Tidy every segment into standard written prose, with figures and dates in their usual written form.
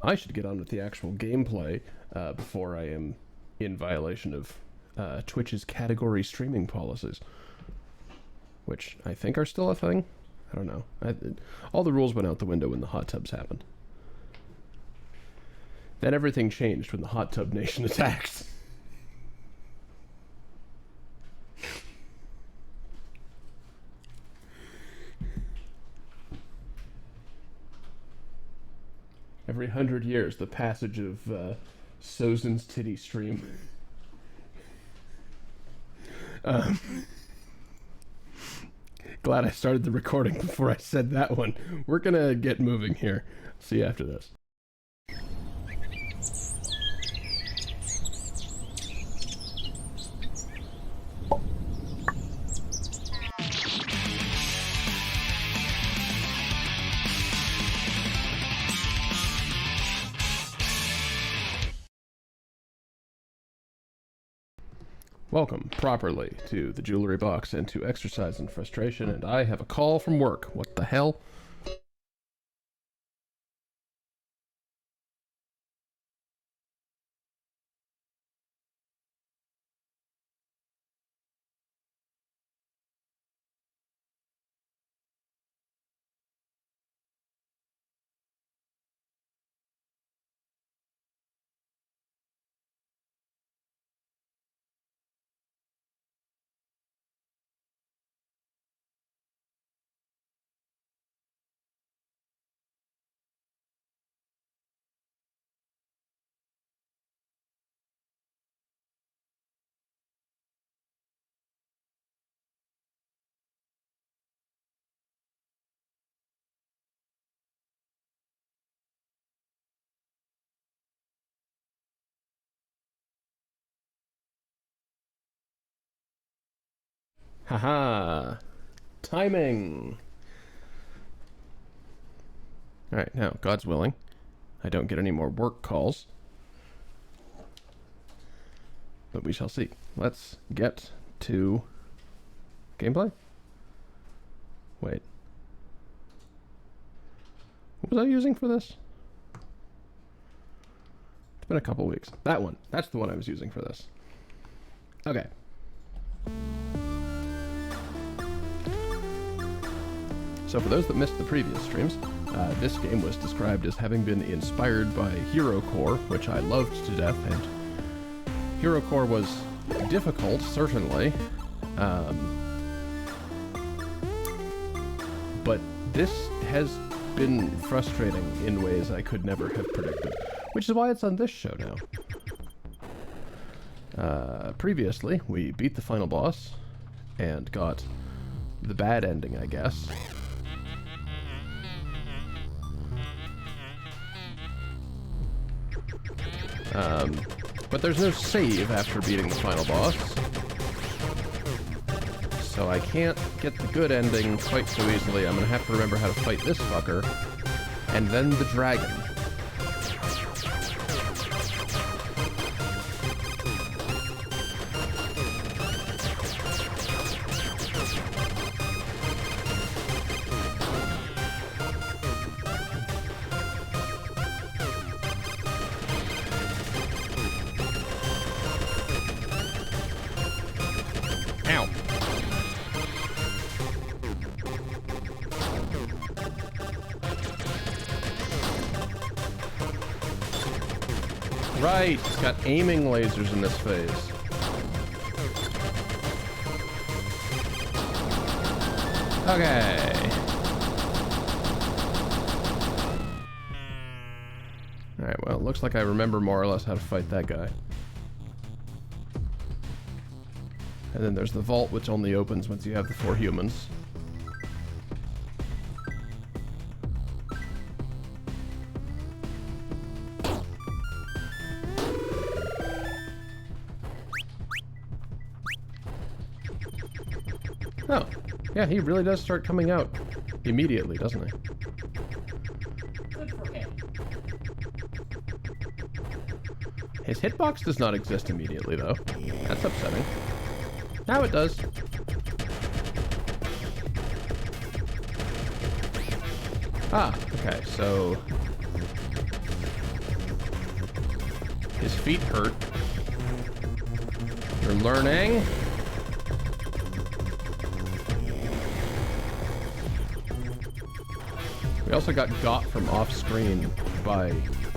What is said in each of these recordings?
I should get on with the actual gameplay before I am in violation of Twitch's category streaming policies, which I think are still a thing. I don't know. All the rules went out the window when the hot tubs happened. Then everything changed when the hot tub nation attacked. Every 100 years, the passage of Sozin's titty stream. Glad I started the recording before I said that one. We're gonna get moving here. See you after this. Welcome properly to the jewelry box and to exercise in frustration, and I have a call from work. What the hell? Haha. Timing. Alright, now, God's willing, I don't get any more work calls. But we shall see. Let's get to gameplay. Wait. What was I using for this? It's been a couple weeks. That one. That's the one I was using for this. Okay. So for those that missed the previous streams, this game was described as having been inspired by Hero Core, which I loved to death, and Hero Core was difficult, certainly, but this has been frustrating in ways I could never have predicted, which is why it's on this show now. Previously, we beat the final boss, and got the bad ending, I guess. But there's no save after beating the final boss, so I can't get the good ending quite so easily. I'm gonna have to remember how to fight this fucker, and then the dragon. Right, it's got aiming lasers in this phase. Okay. Alright, well, it looks like I remember more or less how to fight that guy. And then there's the vault, which only opens once you have the 4 humans. Oh, yeah, he really does start coming out immediately, doesn't he? Good for him. His hitbox does not exist immediately, though. That's upsetting. Now it does. Ah, okay, so... His feet hurt. You're learning. We also got from off screen by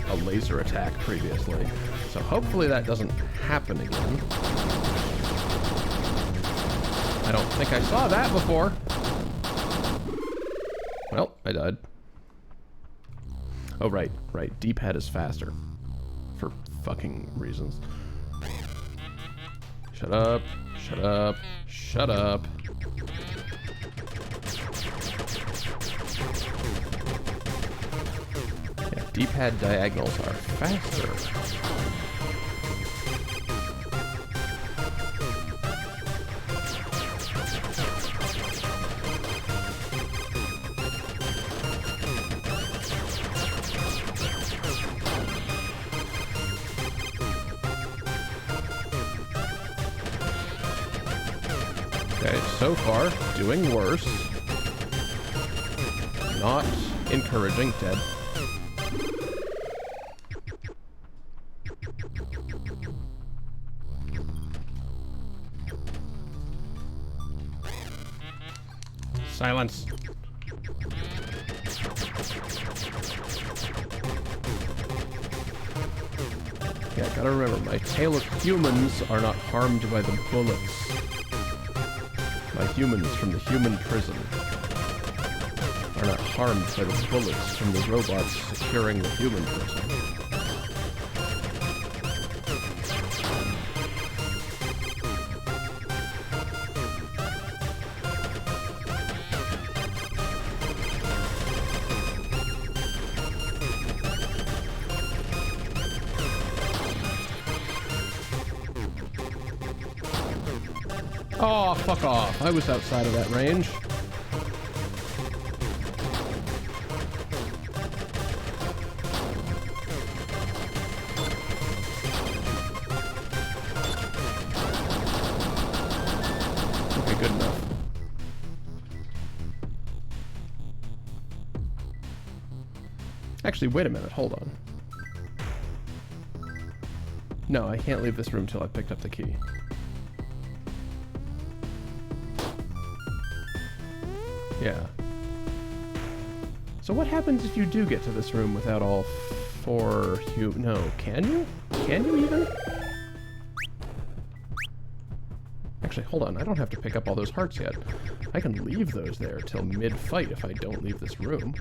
a laser attack previously. So hopefully that doesn't happen again. I don't think I saw that before. Well, I died. Oh, right. D-pad is faster. For fucking reasons. Shut up. Shut up. Shut up. Yeah, D-pad diagonals are faster. Okay, so far, doing worse. Not encouraging. Dead. Silence. Yeah, gotta remember, my tale of humans are not harmed by the bullets. My humans from the human prison are not harmed by the bullets from the robots securing the human prison. Oh, fuck off. I was outside of that range. Okay, good enough. Actually, wait a minute. Hold on. No, I can't leave this room till I picked up the key. Yeah. So what happens if you do get to this room without all four No, can you? Can you even? Actually, hold on. I don't have to pick up all those hearts yet. I can leave those there till mid-fight if I don't leave this room.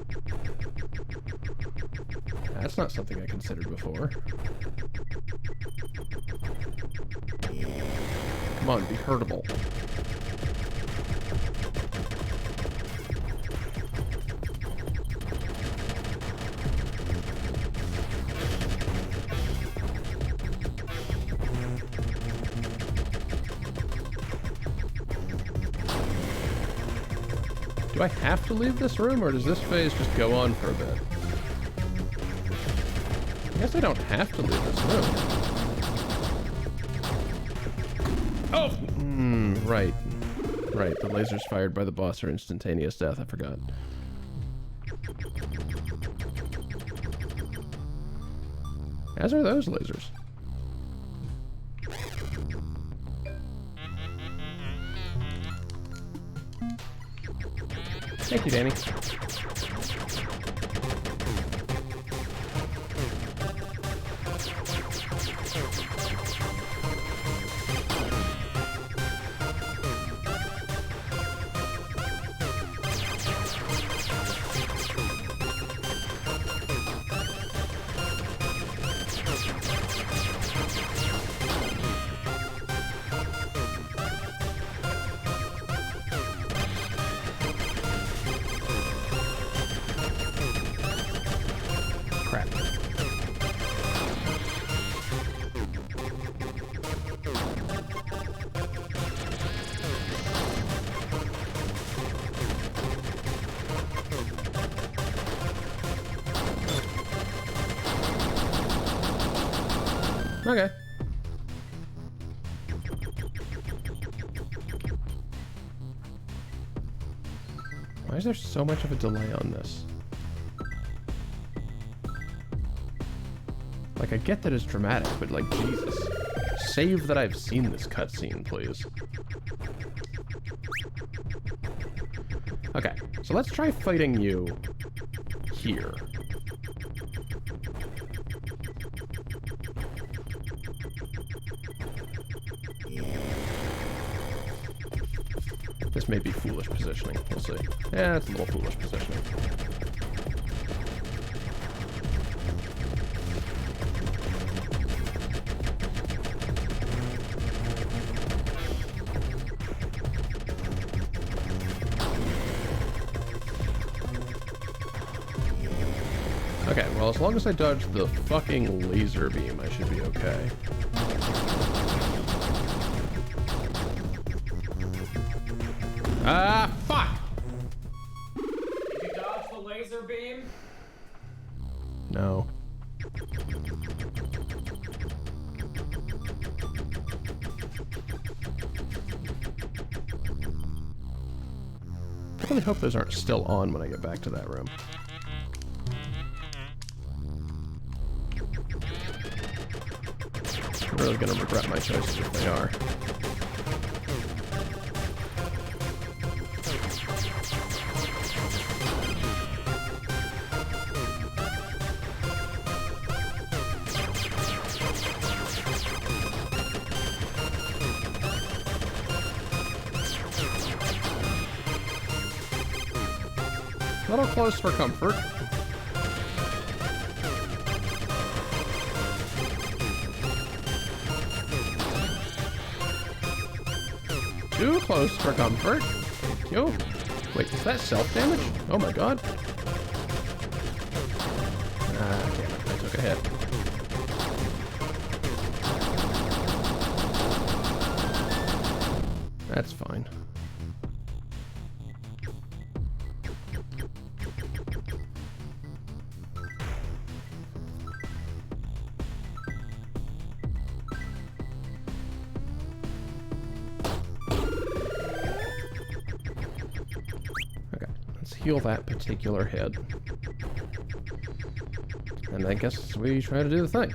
That's not something I considered before. Come on, be hurtable. Do I have to leave this room, or does this phase just go on for a bit? I guess I don't have to leave this room. Oh! Right. Right, the lasers fired by the boss are instantaneous death, I forgot. As are those lasers. Thank you, Danny. Crap. Okay. Why is there so much of a delay on this? Like, I get that it's dramatic, but like, Jesus. Save that I've seen this cutscene, please. Okay, so let's try fighting you here. This may be foolish positioning. We'll see. Yeah, it's a little foolish positioning. Okay, well, as long as I dodge the fucking laser beam, I should be okay. Ah, fuck! Did you dodge the laser beam? No. I really hope those aren't still on when I get back to that room. I'm really gonna regret my choices if they are. A little close for comfort. Too close for comfort. Thank you. Wait, is that self-damage? Oh my god. Ah, damn it. I took a hit. That's fine. Heal that particular head. And I guess we try to do the thing.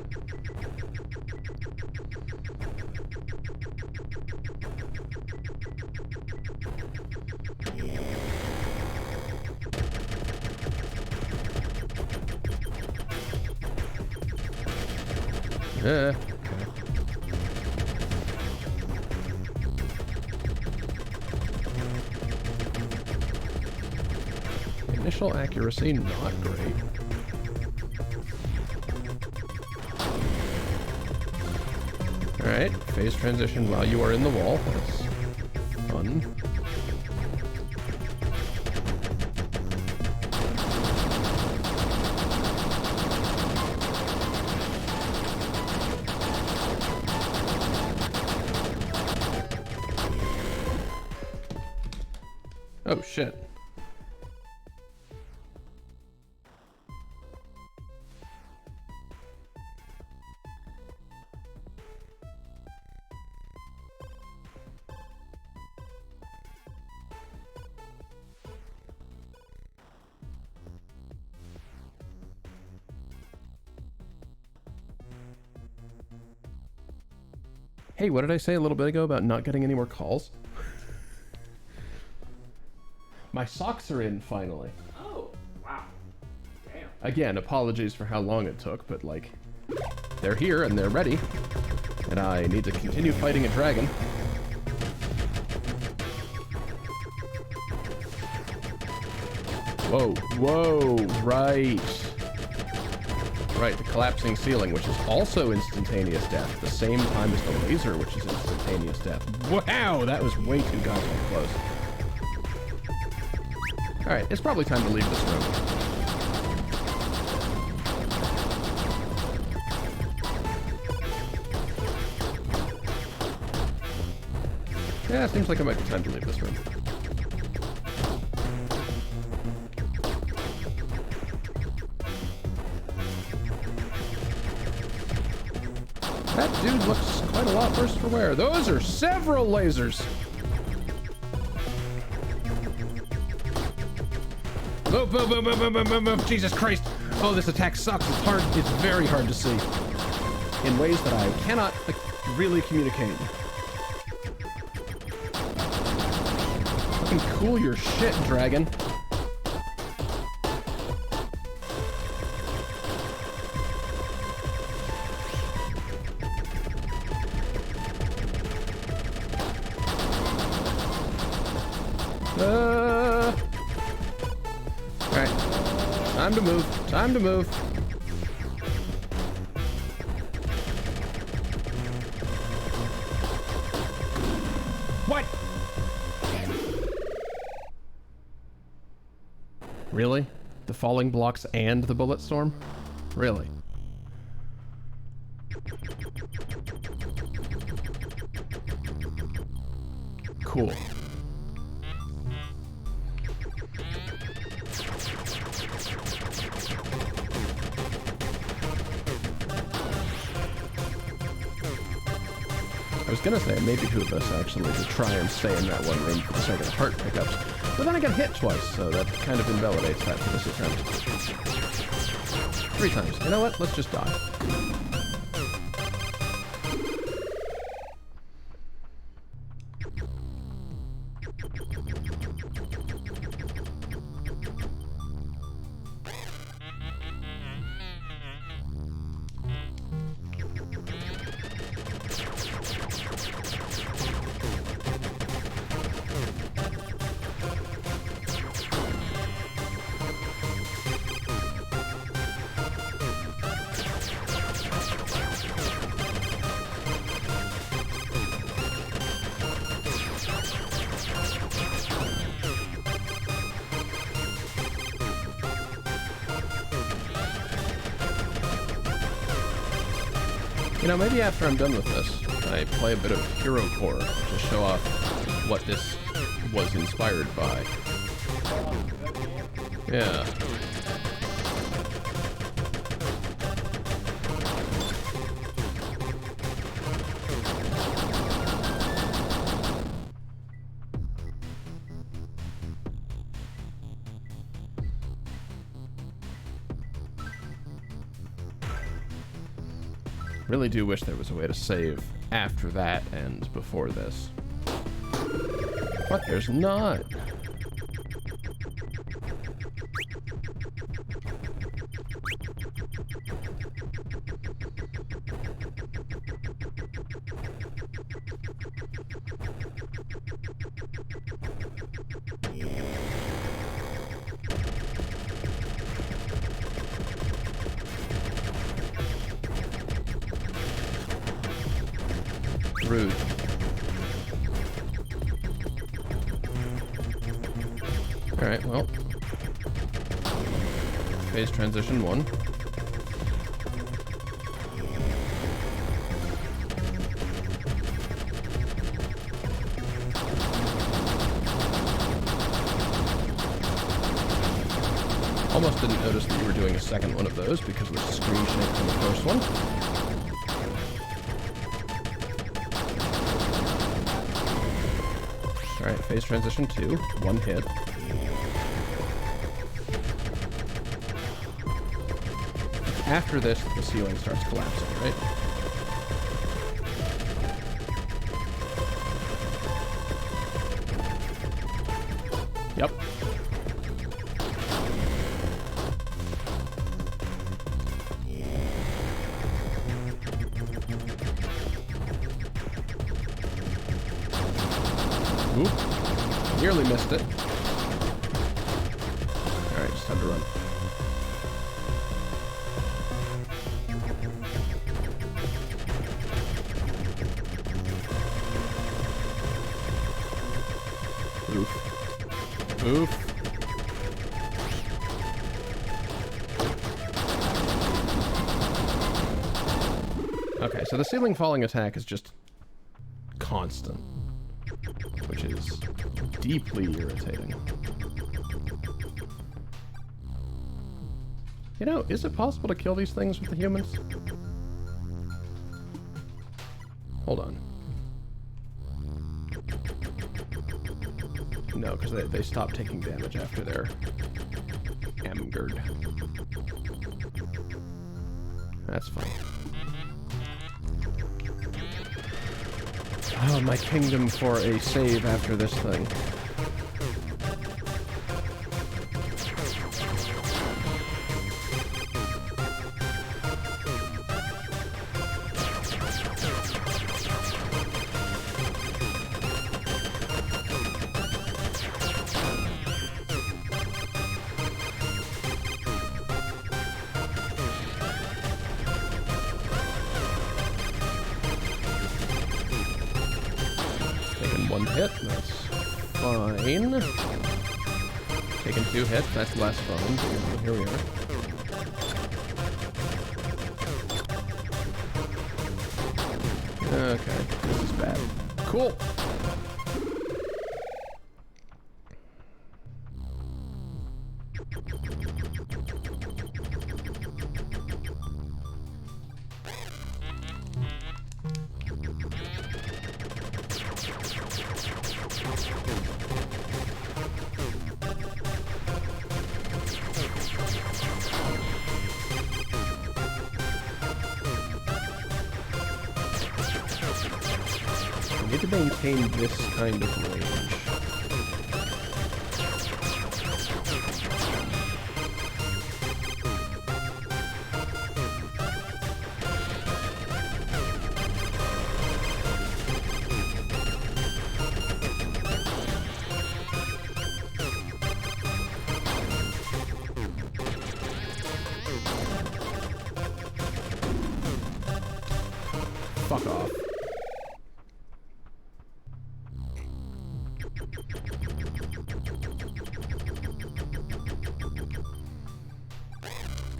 Yeah. Initial accuracy, not great. Alright, phase transition while you are in the wall. That's fun. Oh shit. Hey, what did I say a little bit ago about not getting any more calls? My socks are in, finally. Oh, wow. Damn. Again, apologies for how long it took, but, like, they're here and they're ready. And I need to continue fighting a dragon. Whoa, whoa, right. Right, the collapsing ceiling, which is also instantaneous death, at the same time as the laser, which is instantaneous death. Wow, that was way too goddamn close. Alright, it's probably time to leave this room. Yeah, it seems like it might be time to leave this room. That dude looks quite a lot worse for wear. Those are several lasers! Oh, boom, boom, boom, boom, boom, boom, boom. Jesus Christ! Oh, this attack sucks. It's hard. It's very hard to see. in ways that I cannot really communicate. Fucking cool your shit, dragon. Alright. Time to move. Time to move. What? Really? The falling blocks and the bullet storm? Really? Cool. I was gonna say it may behoove us actually to try and stay in that one room for the sake of the heart pickups, but then I got hit twice, so that kind of invalidates that for this attempt. 3 times. You know what? Let's just die. You know, maybe after I'm done with this, I play a bit of Hero Core to show off what this was inspired by. Yeah. Really do wish there was a way to save after that and before this. But there's not. Rude. Alright, well. Phase transition 1. Almost didn't notice that you were doing a second one of those because of the screen shake from the first one. Alright, phase transition 2, 1 hit. After this, the ceiling starts collapsing, right? Yep. Oop. Nearly missed it. Alright, just time to run. Oof. Oof. Okay, so the ceiling falling attack is just constant, which is deeply irritating. You know, is it possible to kill these things with the humans? Hold on. No, because they stop taking damage after they're angered. That's fine. Oh, my kingdom for a save after this thing. One hit, that's fine. Taking 2 hits, that's less fun. Here we are. Okay, this is bad. Cool. I need to maintain this kind of range. Fuck off.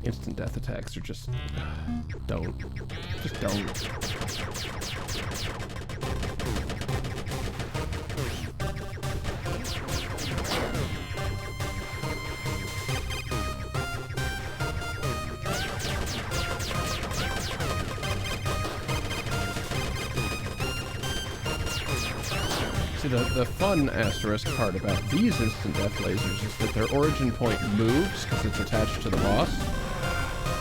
Instant death attacks are just... don't. Just don't. See, the fun asterisk part about these instant death lasers is that their origin point moves because it's attached to the boss.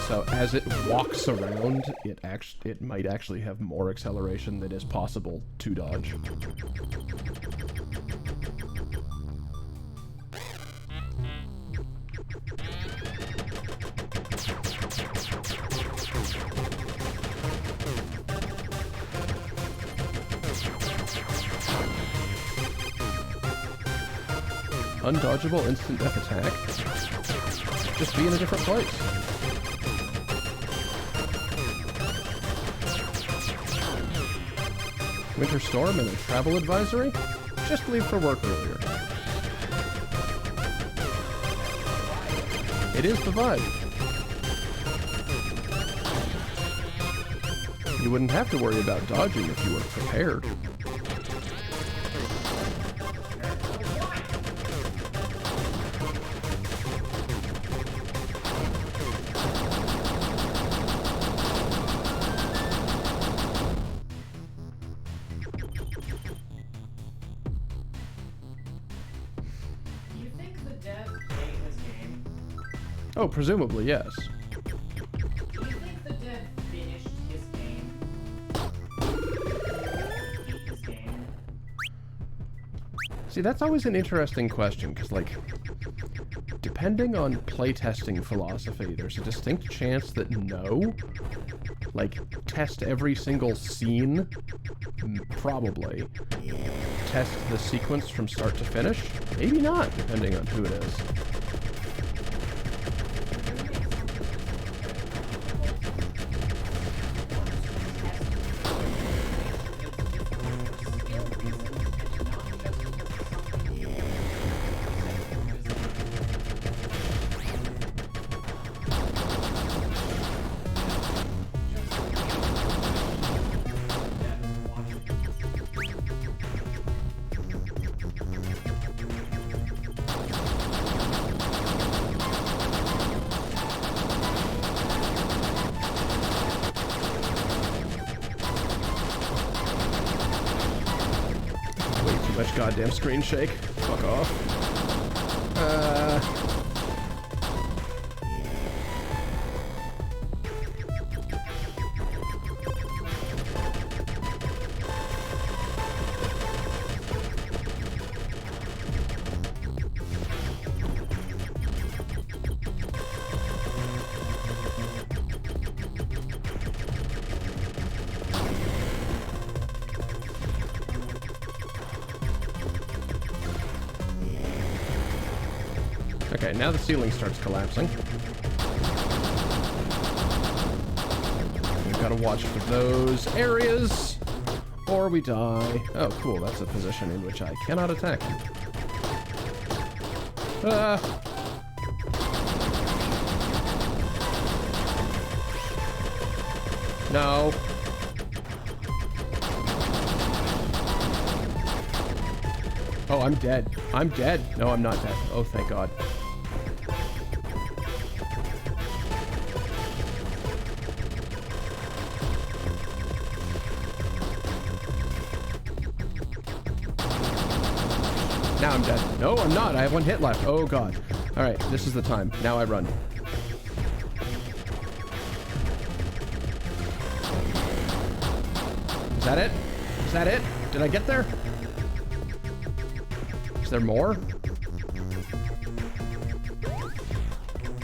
So as it walks around, it might actually have more acceleration than is possible to dodge. Undodgeable instant death attack. Just be in a different place. Winter storm and a travel advisory? Just leave for work earlier. It is the vibe. You wouldn't have to worry about dodging if you were prepared. Oh, presumably, yes. Do you think the dev finished his game? Beat his game? See, that's always an interesting question, because, like, depending on playtesting philosophy, there's a distinct chance that no. Like, test every single scene? Probably. Test the sequence from start to finish? Maybe not, depending on who it is. Much goddamn screen shake. Fuck off. Okay, now the ceiling starts collapsing. We've got to watch for those areas, or we die. Oh, cool. That's a position in which I cannot attack. No. Oh, I'm dead. I'm dead. No, I'm not dead. Oh, thank God. Now I'm dead. No, I'm not. I have 1 hit left. Oh, God. All right, this is the time. Now I run. Is that it? Is that it? Did I get there? Is there more?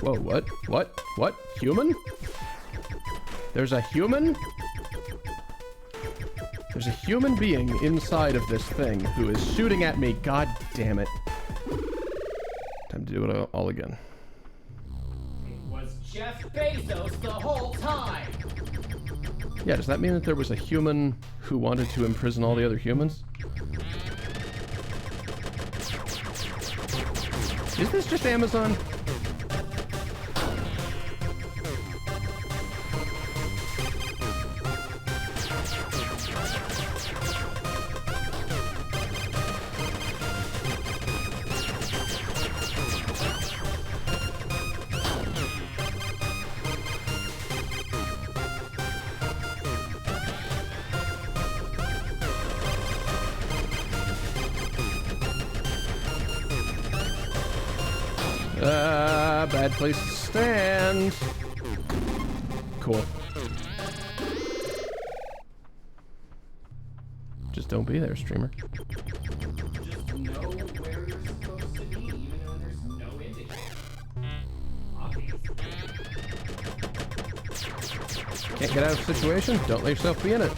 Whoa, what? What? What? Human? There's a human? There's a human being inside of this thing who is shooting at me. God damn it. Time to do it all again. It was Jeff Bezos the whole time. Yeah, does that mean that there was a human who wanted to imprison all the other humans? Is this just Amazon? Bad place to stand. Cool. Just don't be there, streamer. Just know where you're supposed to be, even though there's no indicator. Obvious. Can't get out of the situation? Don't let yourself be in it.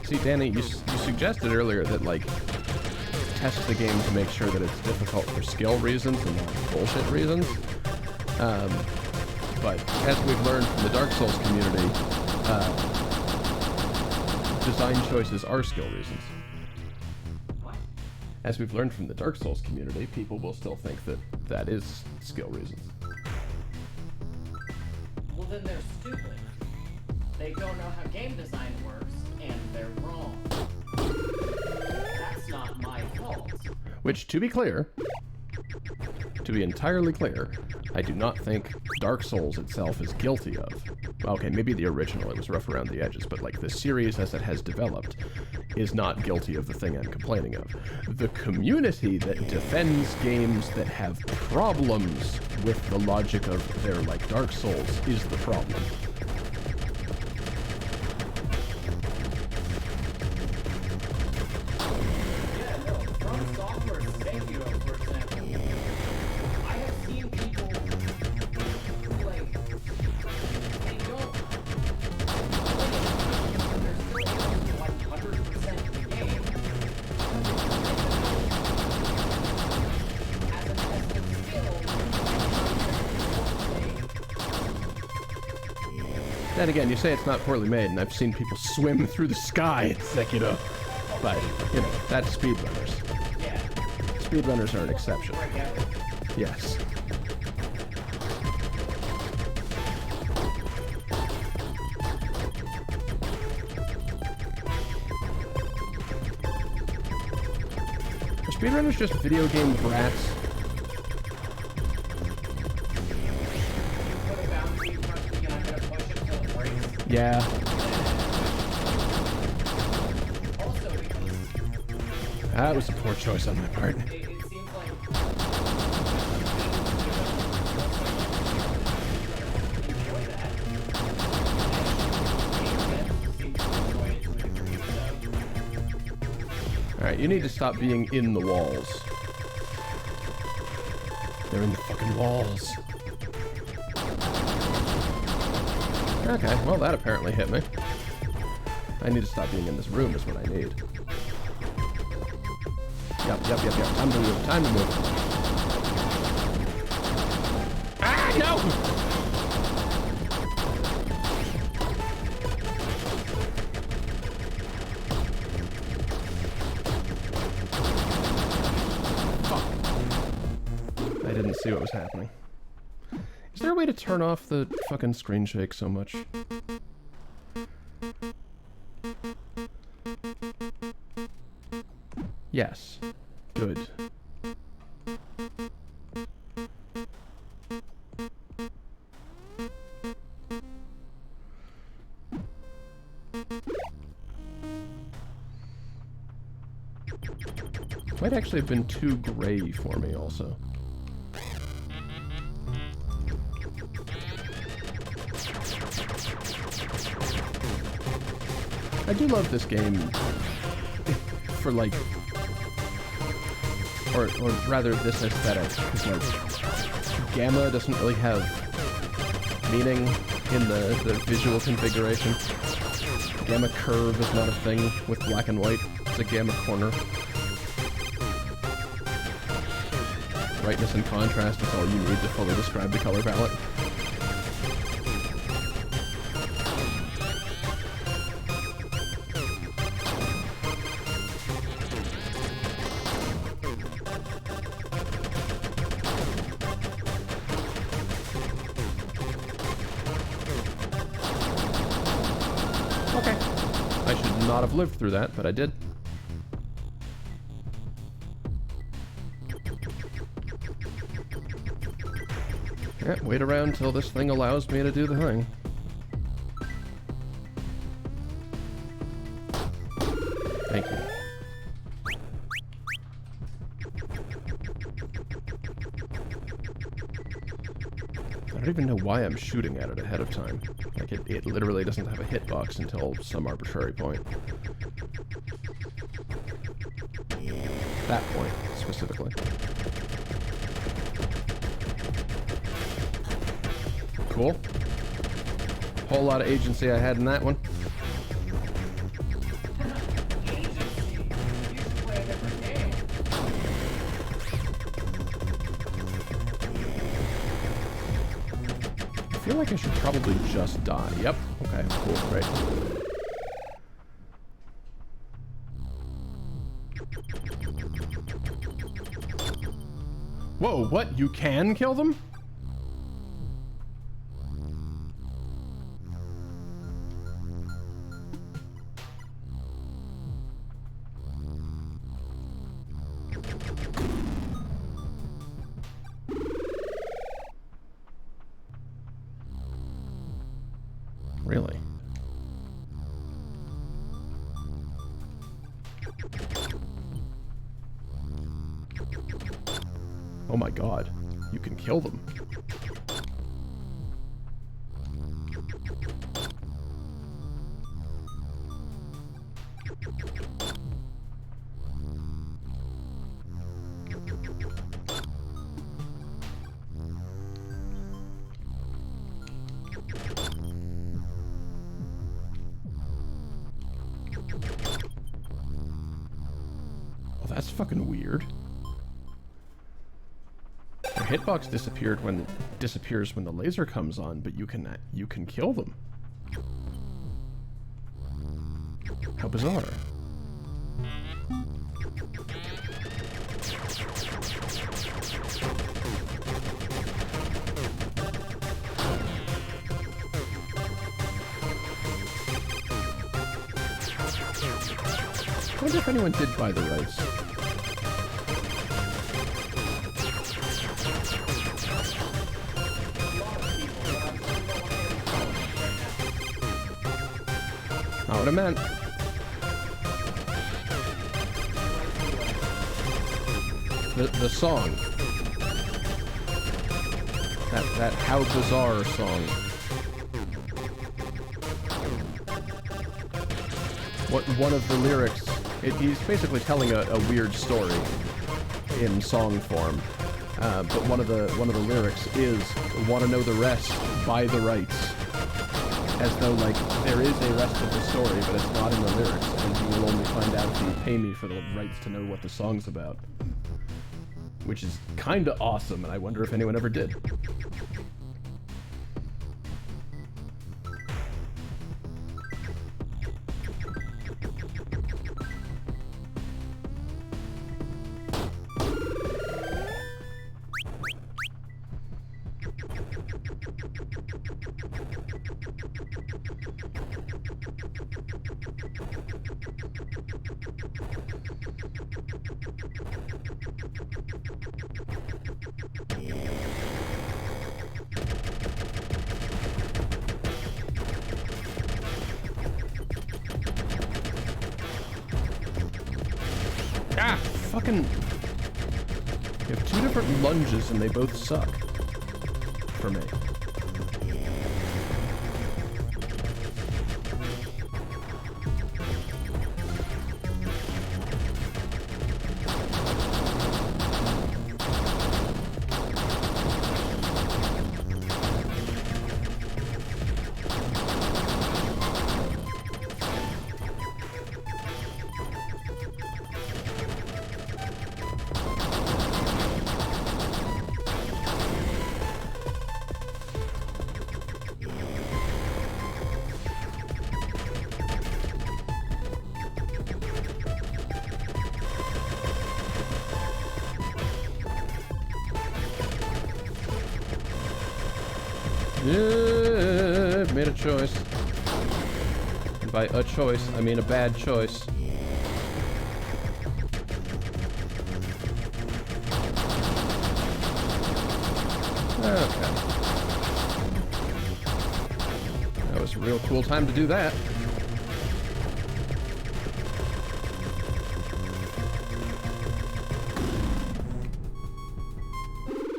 See, Danny, you suggested earlier that, like, test the game to make sure that it's difficult for skill reasons and not bullshit reasons. But as we've learned from the Dark Souls community, design choices are skill reasons. What? As we've learned from the Dark Souls community, people will still think that that is skill reasons. Well, then they're stupid. They don't know how game design works, and they're wrong. That's not my fault. Which, to be clear, to be entirely clear, I do not think Dark Souls itself is guilty of. Okay, maybe the original, it was rough around the edges, but like the series as it has developed is not guilty of the thing I'm complaining of. The community that defends games that have problems with the logic of their, like, Dark Souls is the problem. Then again, you say it's not poorly made, and I've seen people swim through the sky in Sekiro. But, you know, that's speedrunners. Yeah. Speedrunners are an exception. Yes. Are speedrunners just video game brats? Yeah. That was a poor choice on my part. It seems like enjoy that. Alright, you need to stop being in the walls. They're in the fucking walls. Okay, well that apparently hit me. I need to stop being in this room is what I need. Yep. Time to move, time to move. Ah, no! Fuck. I didn't see what was happening. Is there a way to turn off the fucking screen shake so much? Yes. Good. Might actually have been too gray for me also. I do love this game for like, or rather this aesthetic, because like, gamma doesn't really have meaning in the visual configuration. Gamma curve is not a thing with black and white, it's a gamma corner. Brightness and contrast is all you need to fully describe the color palette. Okay. I should not have lived through that, but I did. Yeah, wait around till this thing allows me to do the thing. Thank you. I don't even know why I'm shooting at it ahead of time. Like, it literally doesn't have a hitbox until some arbitrary point. That point, specifically. Cool. Whole lot of agency I had in that one. I feel like I should probably just die. Yep. Okay, cool, great. Whoa, what? You can kill them? Really? Oh my god. You can kill them. Oh, that's fucking weird. Their hitbox disappears when the laser comes on, but you can kill them. How bizarre. I wonder if anyone did buy the rights. Not what I meant. the song. That How Bizarre song. One of the lyrics, he's basically telling a weird story in song form. But one of the lyrics is, "Want to know the rest? Buy the rights." As though, like, there is a rest of the story, but it's not in the lyrics, and you will only find out if you pay me for the rights to know what the song's about. Which is kinda awesome, and I wonder if anyone ever did. Ah, fucking... You have two different lunges and they both suck. For me. Yeah, made a choice. And by a choice, I mean a bad choice. Okay. That was a real cool time to do that.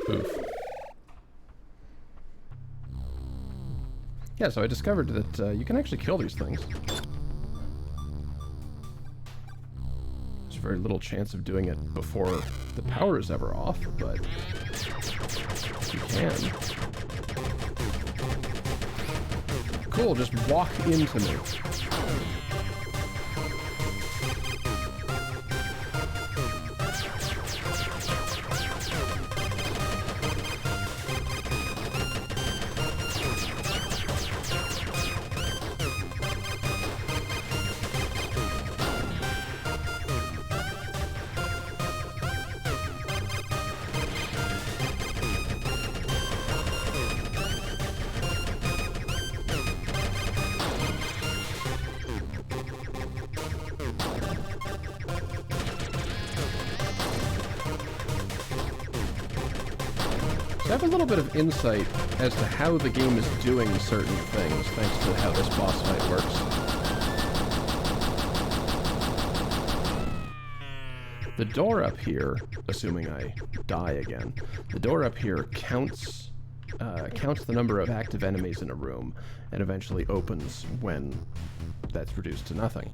Oof. Yeah, so I discovered that you can actually kill these things. There's very little chance of doing it before the power is ever off, but you can. Cool, just walk into me. I have a little bit of insight as to how the game is doing certain things, thanks to how this boss fight works. The door up here, assuming I die again, the door up here counts the number of active enemies in a room, and eventually opens when that's reduced to nothing.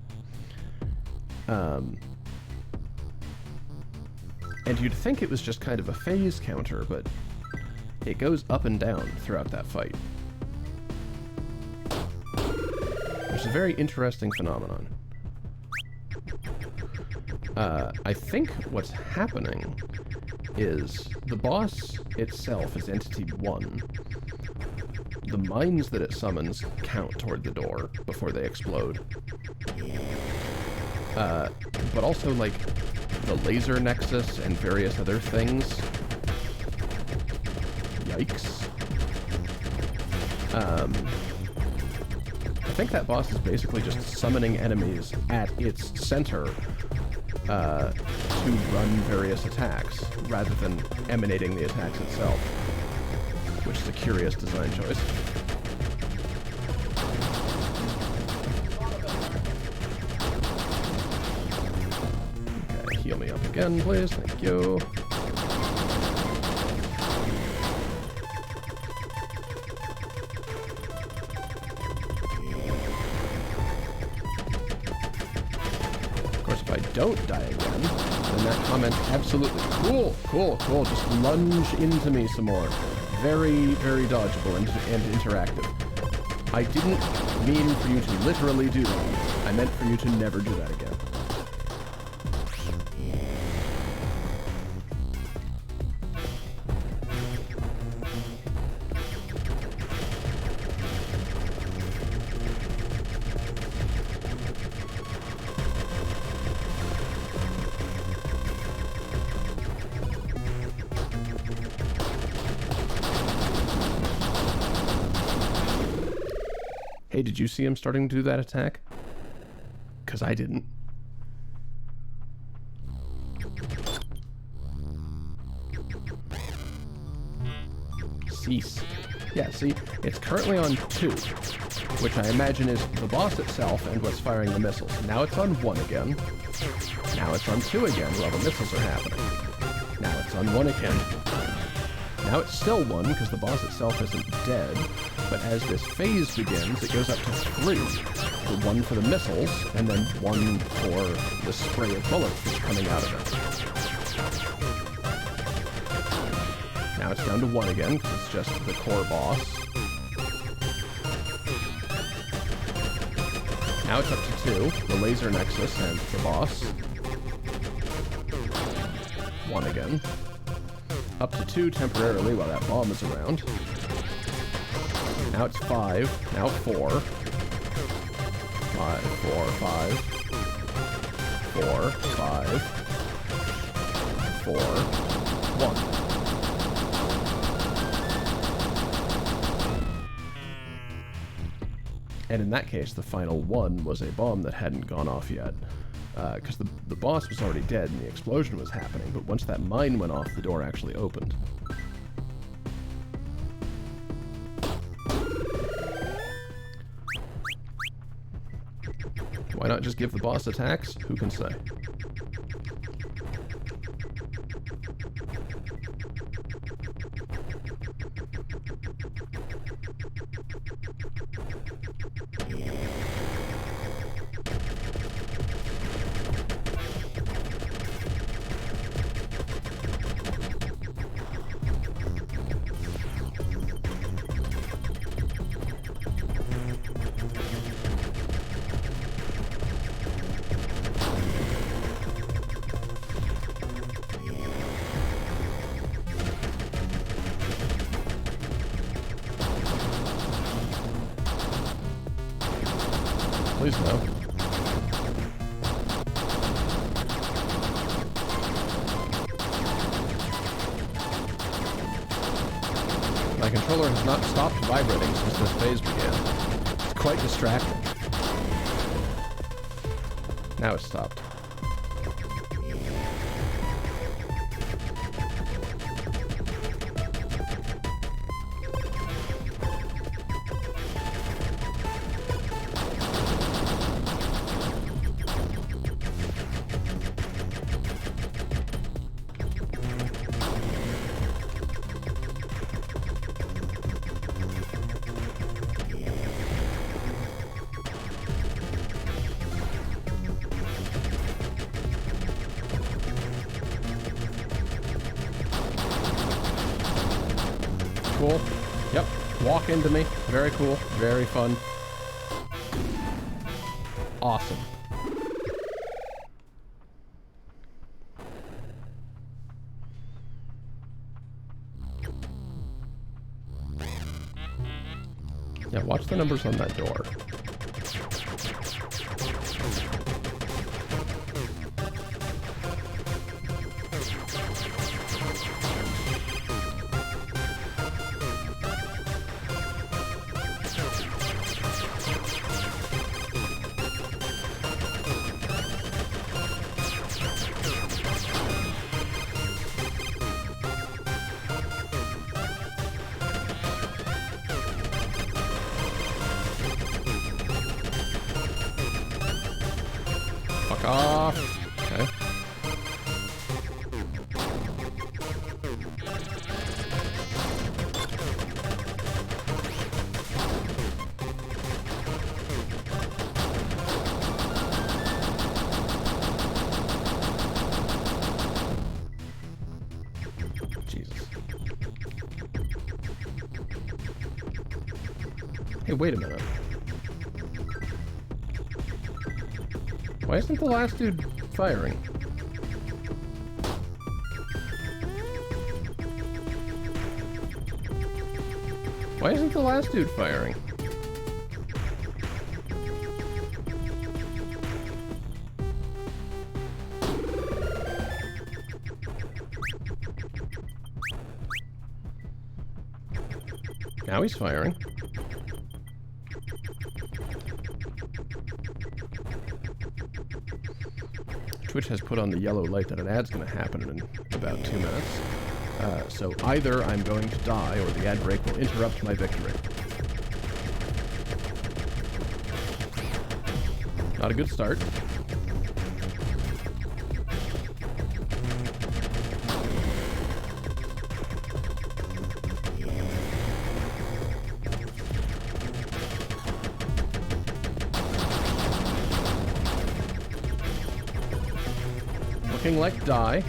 And you'd think it was just kind of a phase counter, but it goes up and down throughout that fight. Which is a very interesting phenomenon. I think what's happening is the boss itself is Entity 1. The mines that it summons count toward the door before they explode. But also, like, the laser nexus and various other things. Yikes. I think that boss is basically just summoning enemies at its center to run various attacks, rather than emanating the attacks itself, which is a curious design choice. Okay, heal me up again, please. Thank you. course, if I don't die again, then that comment absolutely... Cool, cool, cool. Just lunge into me some more. Very, very dodgeable and interactive. I didn't mean for you to literally do that. I meant for you to never do that again. Hey, did you see him starting to do that attack? Because I didn't. Cease. Yeah, see, it's currently on 2, which I imagine is the boss itself and what's firing the missiles. Now it's on 1 again. Now it's on 2 again while the missiles are happening. Now it's on 1 again. Now it's still 1 because the boss itself isn't dead, but as this phase begins, it goes up to 3. The 1 for the missiles, and then 1 for the spray of bullets that's coming out of it. Now it's down to 1 again, because it's just the core boss. Now it's up to 2, the laser nexus and the boss. 1 again. Up to 2 temporarily while that bomb is around. Now it's 5. Now 4. 5, 4, 5. 4, 5. 4, 1. And in that case, the final 1 was a bomb that hadn't gone off yet. Because the boss was already dead and the explosion was happening, but once that mine went off, the door actually opened. Why not just give the boss attacks? Who can say? Please no. My controller has not stopped vibrating since this phase began. It's quite distracting. Now it's stopped. Cool. Yep. Walk into me. Very cool. Very fun. Awesome. Yeah, watch the numbers on that door. Fuck off. Okay. Hey, wait a minute. Why isn't the last dude firing? Why isn't the last dude firing? Now he's firing. Twitch has put on the yellow light that an ad's going to happen in about 2 minutes. So either I'm going to die or the ad break will interrupt my victory. Not a good start. Looking like die.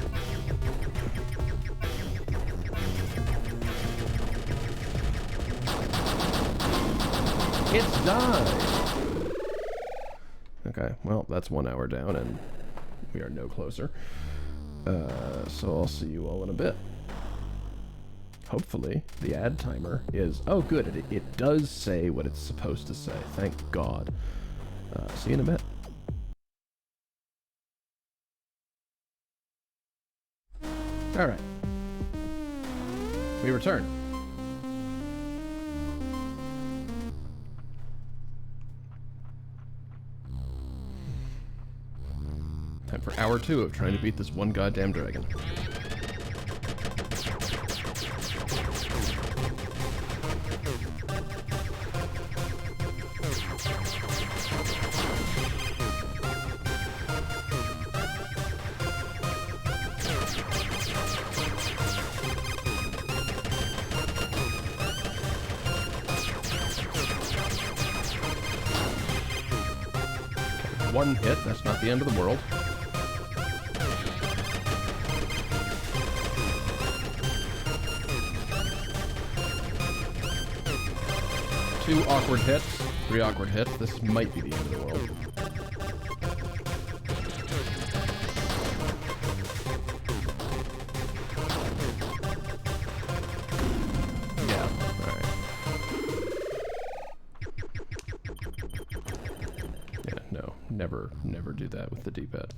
It's die! Okay, well, that's 1 hour down, and we are no closer. So I'll see you all in a bit. Hopefully, the ad timer is... Oh, good, it does say what it's supposed to say. Thank God. See you in a bit. Alright. We return. Time for hour 2 of trying to beat this one goddamn dragon. One hit, that's not the end of the world. Two awkward hits, 3 awkward hits. This might be the end of the world. Yeah, alright. Yeah, no, never do that with the D-pad.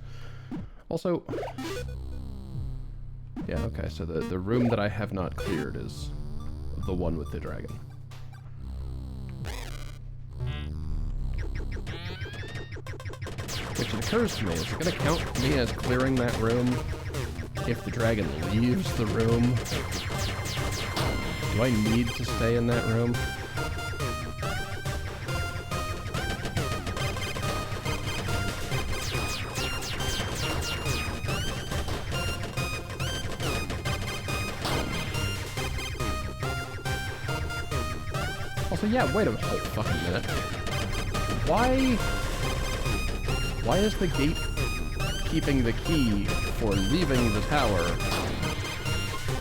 Also, yeah, okay, so the room that I have not cleared is the one with the dragon. Which it occurs to me, is it going to count me as clearing that room if the dragon leaves the room? Do I need to stay in that room? Also, yeah, wait a whole fucking minute. Why is the gate keeping the key for leaving the tower,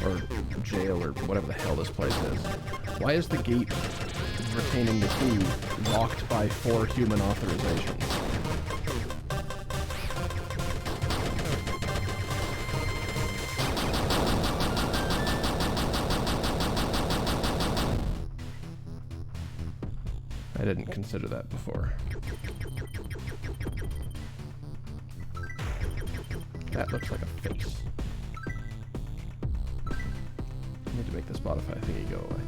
or jail, or whatever the hell this place is? Why is the gate retaining the key locked by 4 human authorizations? I didn't consider that before. That looks like a face. I need to make the Spotify thingy go away.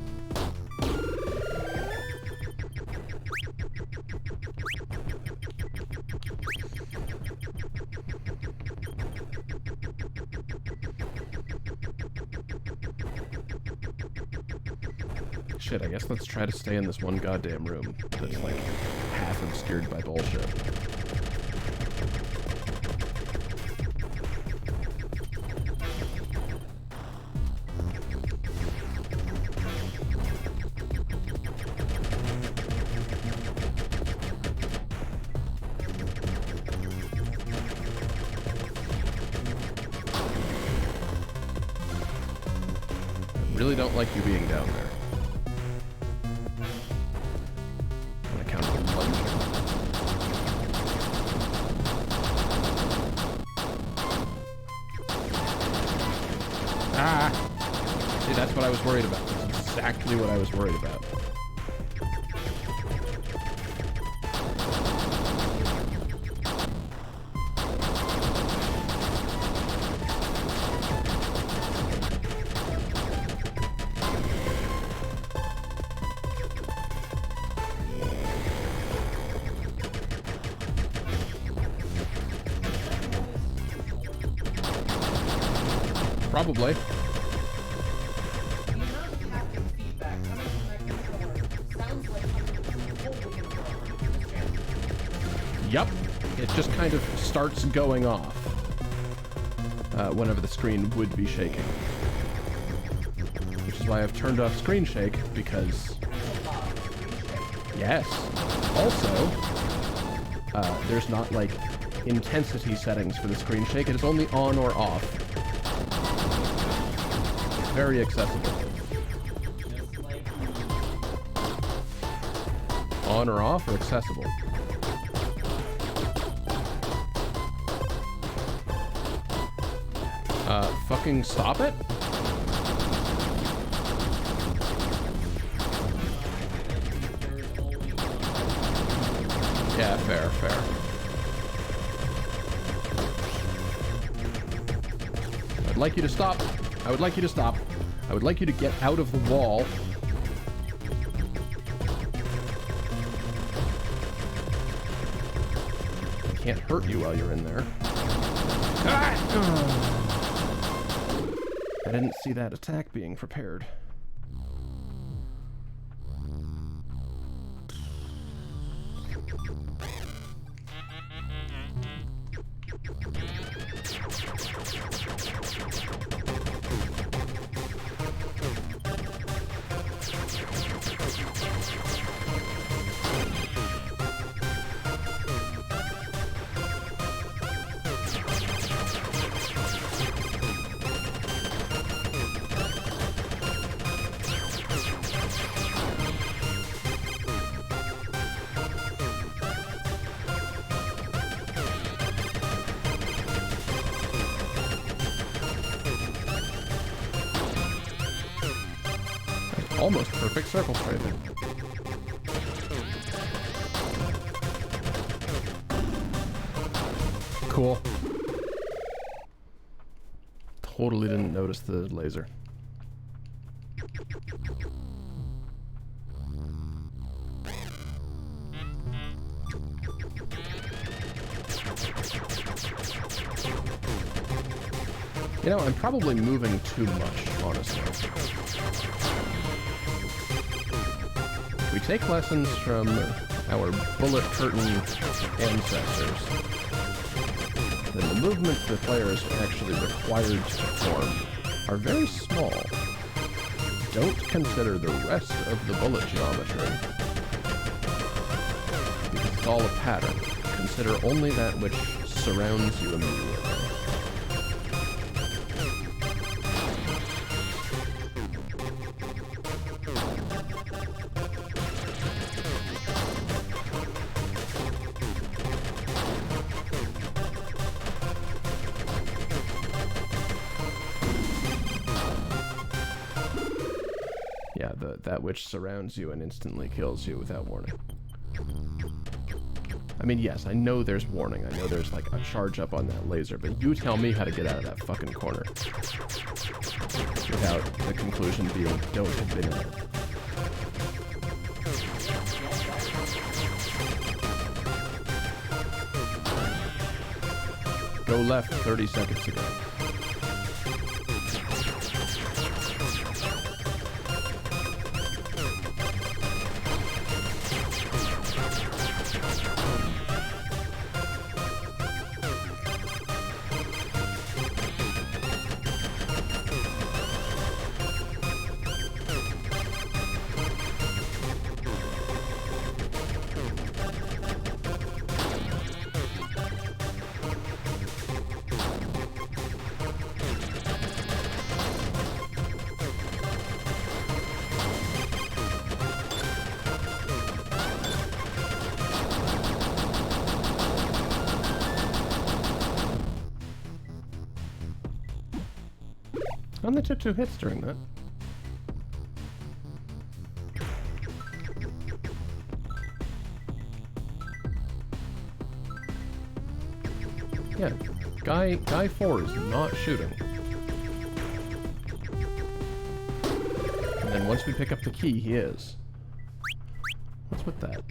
Shit, I guess let's try to stay in this one goddamn room that's like half obscured by bullshit. I really don't like you being down there. That's what I was worried about. That's exactly what I was worried about. Probably. Yep. It just kind of starts going off whenever the screen would be shaking. Which is why I've turned off screen shake, because... Yes. Also, there's not, like, intensity settings for the screen shake. It is only on or off. Very accessible. On or off or accessible? Fucking stop it? Yeah, fair, fair. I'd like you to stop. I would like you to stop. I would like you to get out of the wall. I can't hurt you while you're in there. Ah! I didn't see that attack being prepared. Almost perfect circle strafing. Cool. Totally didn't notice the laser. You know, I'm probably moving too much, honestly. We take lessons from our bullet curtain ancestors. Then the movements the player is actually required to perform are very small. Don't consider the rest of the bullet geometry, because it's all a pattern. Consider only that which surrounds you immediately. Yeah, that which surrounds you and instantly kills you without warning. I mean, yes, I know there's warning. I know there's, like, a charge up on that laser, but you tell me how to get out of that fucking corner. Without the conclusion being, don't have been in it. Go left 30 seconds ago. I only took 2 hits during that. Yeah, guy 4 is not shooting. And then once we pick up the key, he is. What's with that?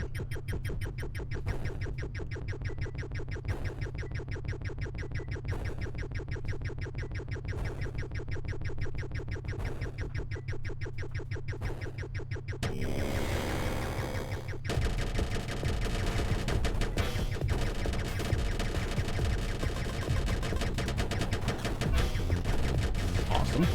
Awesome.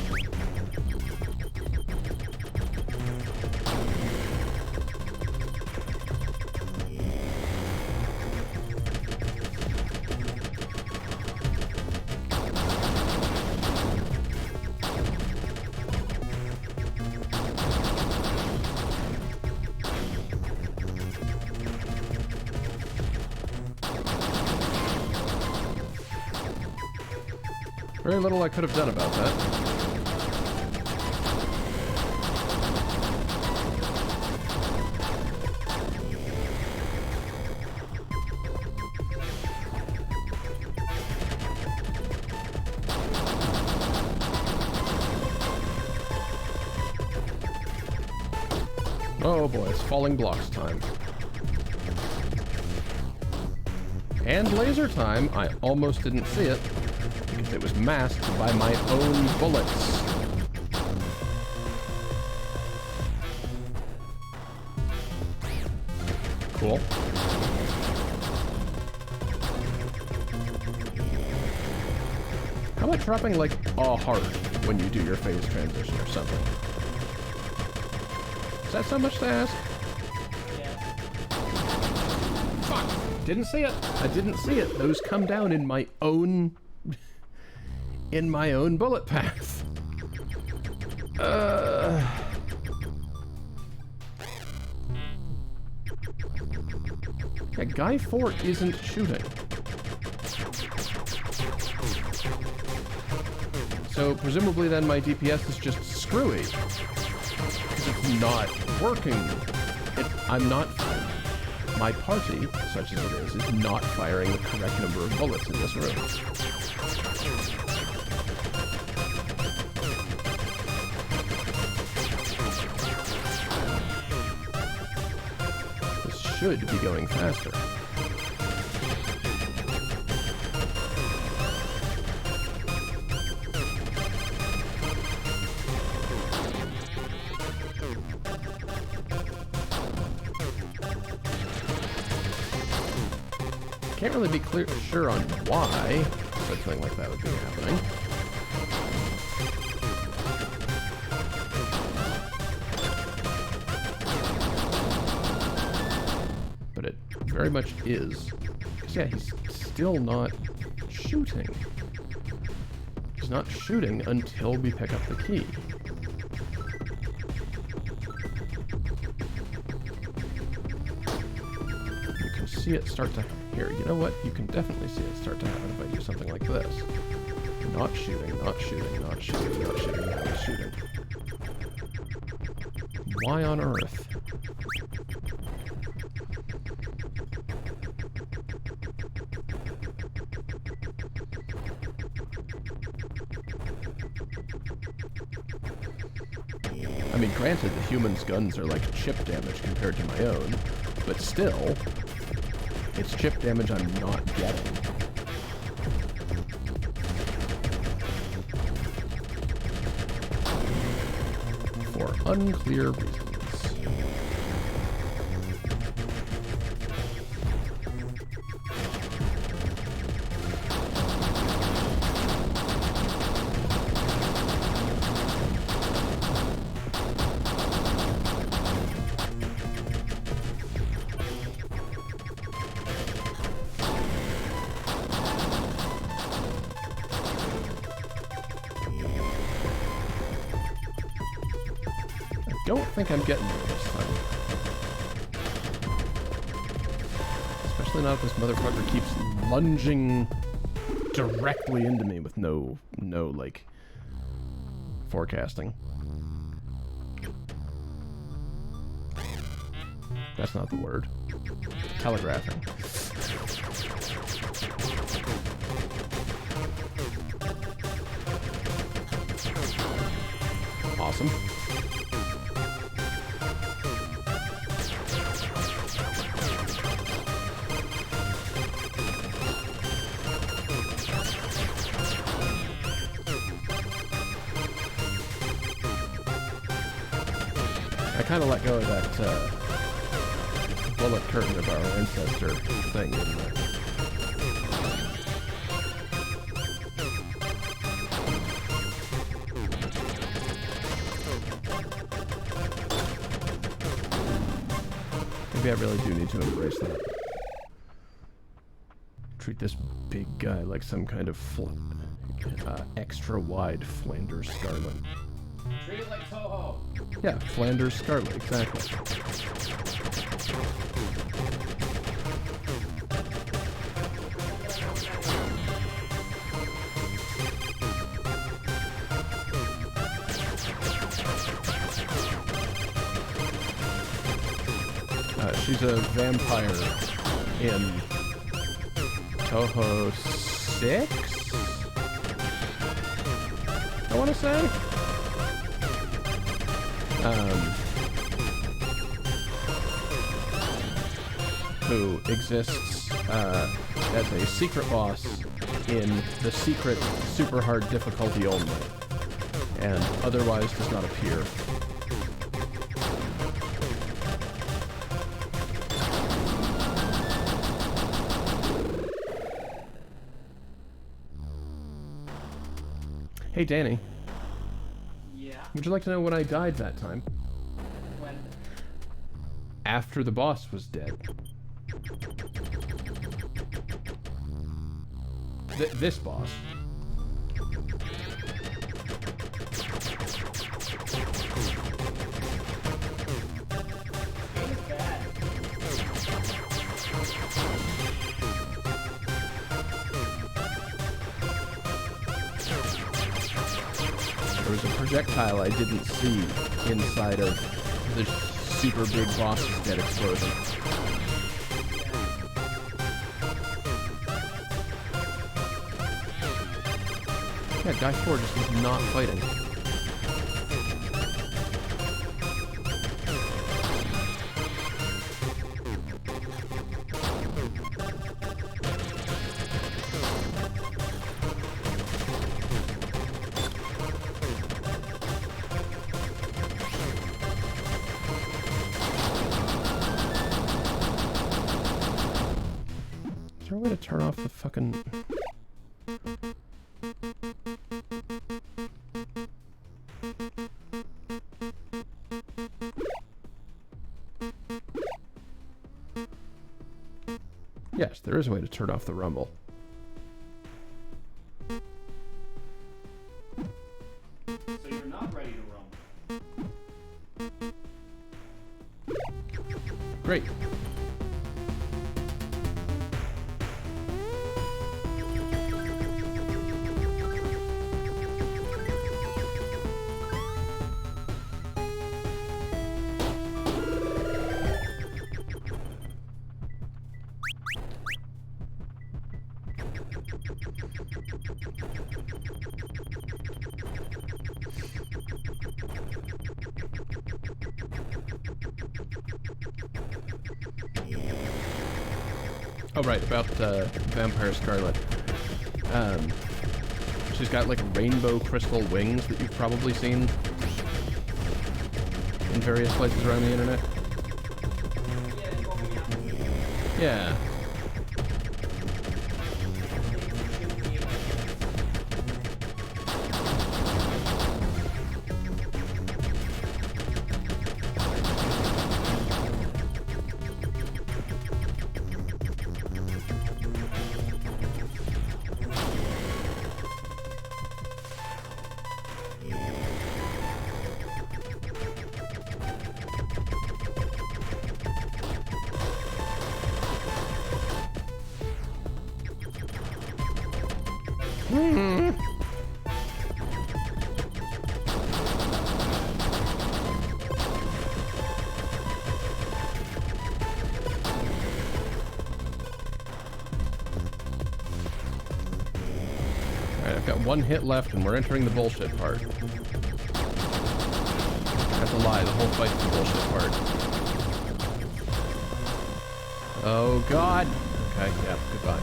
Very little I could have done about that. Oh boy, it's falling blocks time. And laser time. I almost didn't see it because it was masked by my own bullets. Cool. How about dropping like a heart when you do your phase transition or something? Is that so much to ask? Yeah. Fuck! Didn't see it. I didn't see it. Those come down in my own bullet path. Yeah, guy 4 isn't shooting. So presumably then my DPS is just screwy. It's not working. I'm not... My party, such as it is not firing the correct number of bullets in this room. This should be going faster. Can't really be sure on why something like that would be happening. But it very much is. 'Cause yeah, he's still not shooting. He's not shooting until we pick up the key. You can see it start to... Here, you know what? You can definitely see it start to happen if I do something like this. Not shooting, not shooting, not shooting, not shooting, not shooting. Why on earth? I mean, granted, the human's guns are like chip damage compared to my own, but still... It's chip damage I'm not getting. For unclear reasons. Don't think I'm getting there this time. Especially not if this motherfucker keeps lunging directly into me with no like, forecasting. That's not the word. Telegraphing. awesome. I kind of let go of that bullet curtain of our ancestor thing, didn't I? Maybe I really do need to embrace that. Treat this big guy like some kind of extra wide Flanders Scarlet. Treat it like Toho. Yeah, Flanders Scarlet, exactly. She's a vampire in Toho 6? I want to say? Who exists as a secret boss in the secret super hard difficulty only, and otherwise does not appear. Hey Danny, Yeah. would you like to know when I died that time? When? After the boss was dead. This boss. There was a projectile I didn't see inside of the super big boss's dead explosion. Yeah, Guy 4 just was not fighting. Is there a way to turn off the fucking... Yes, there is a way to turn off the rumble. So you're not ready to rumble. Great. Oh, right, about Vampire Scarlet. She's got, like, rainbow crystal wings that you've probably seen in various places around the internet. Yeah. Alright, I've got one hit left and we're entering the bullshit part. That's a lie. The whole fight's the bullshit part. Oh god. Okay, yeah, goodbye.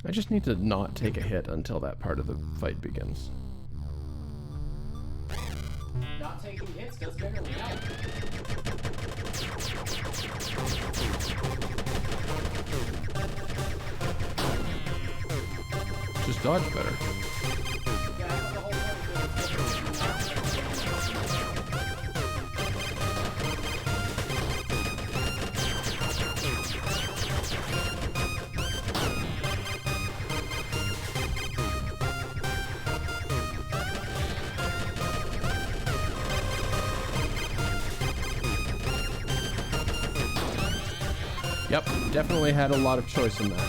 I just need to not take a hit until that part of the fight begins. Not taking hits does generally help. Just dodge better. Yeah, that's the whole point Yep, definitely had a lot of choice in that.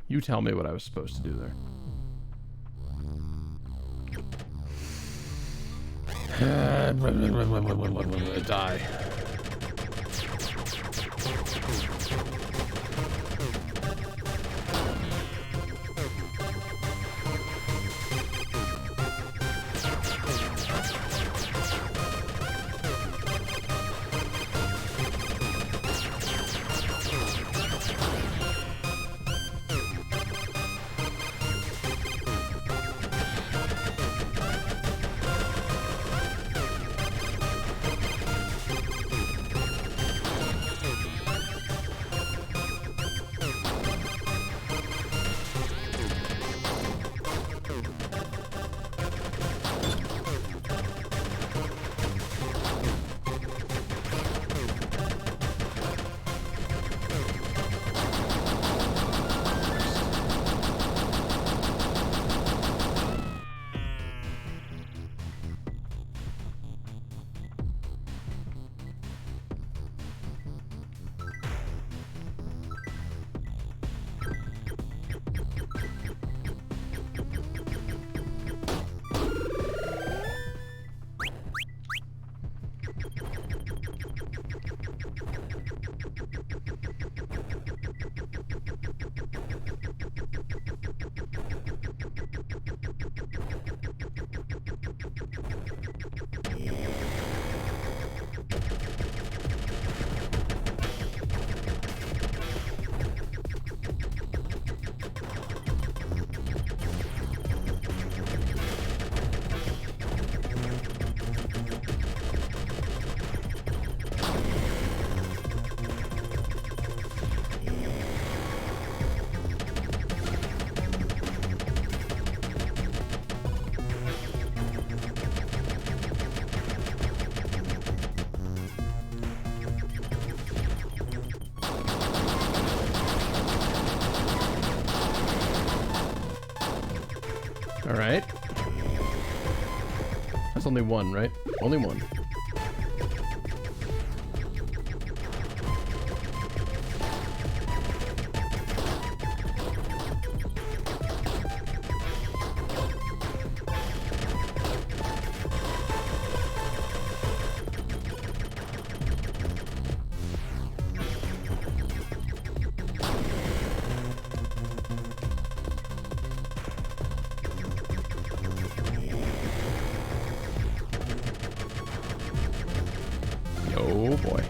You tell me what I was supposed to do there. Die. All right. That's only one, right? Only one. Oh boy.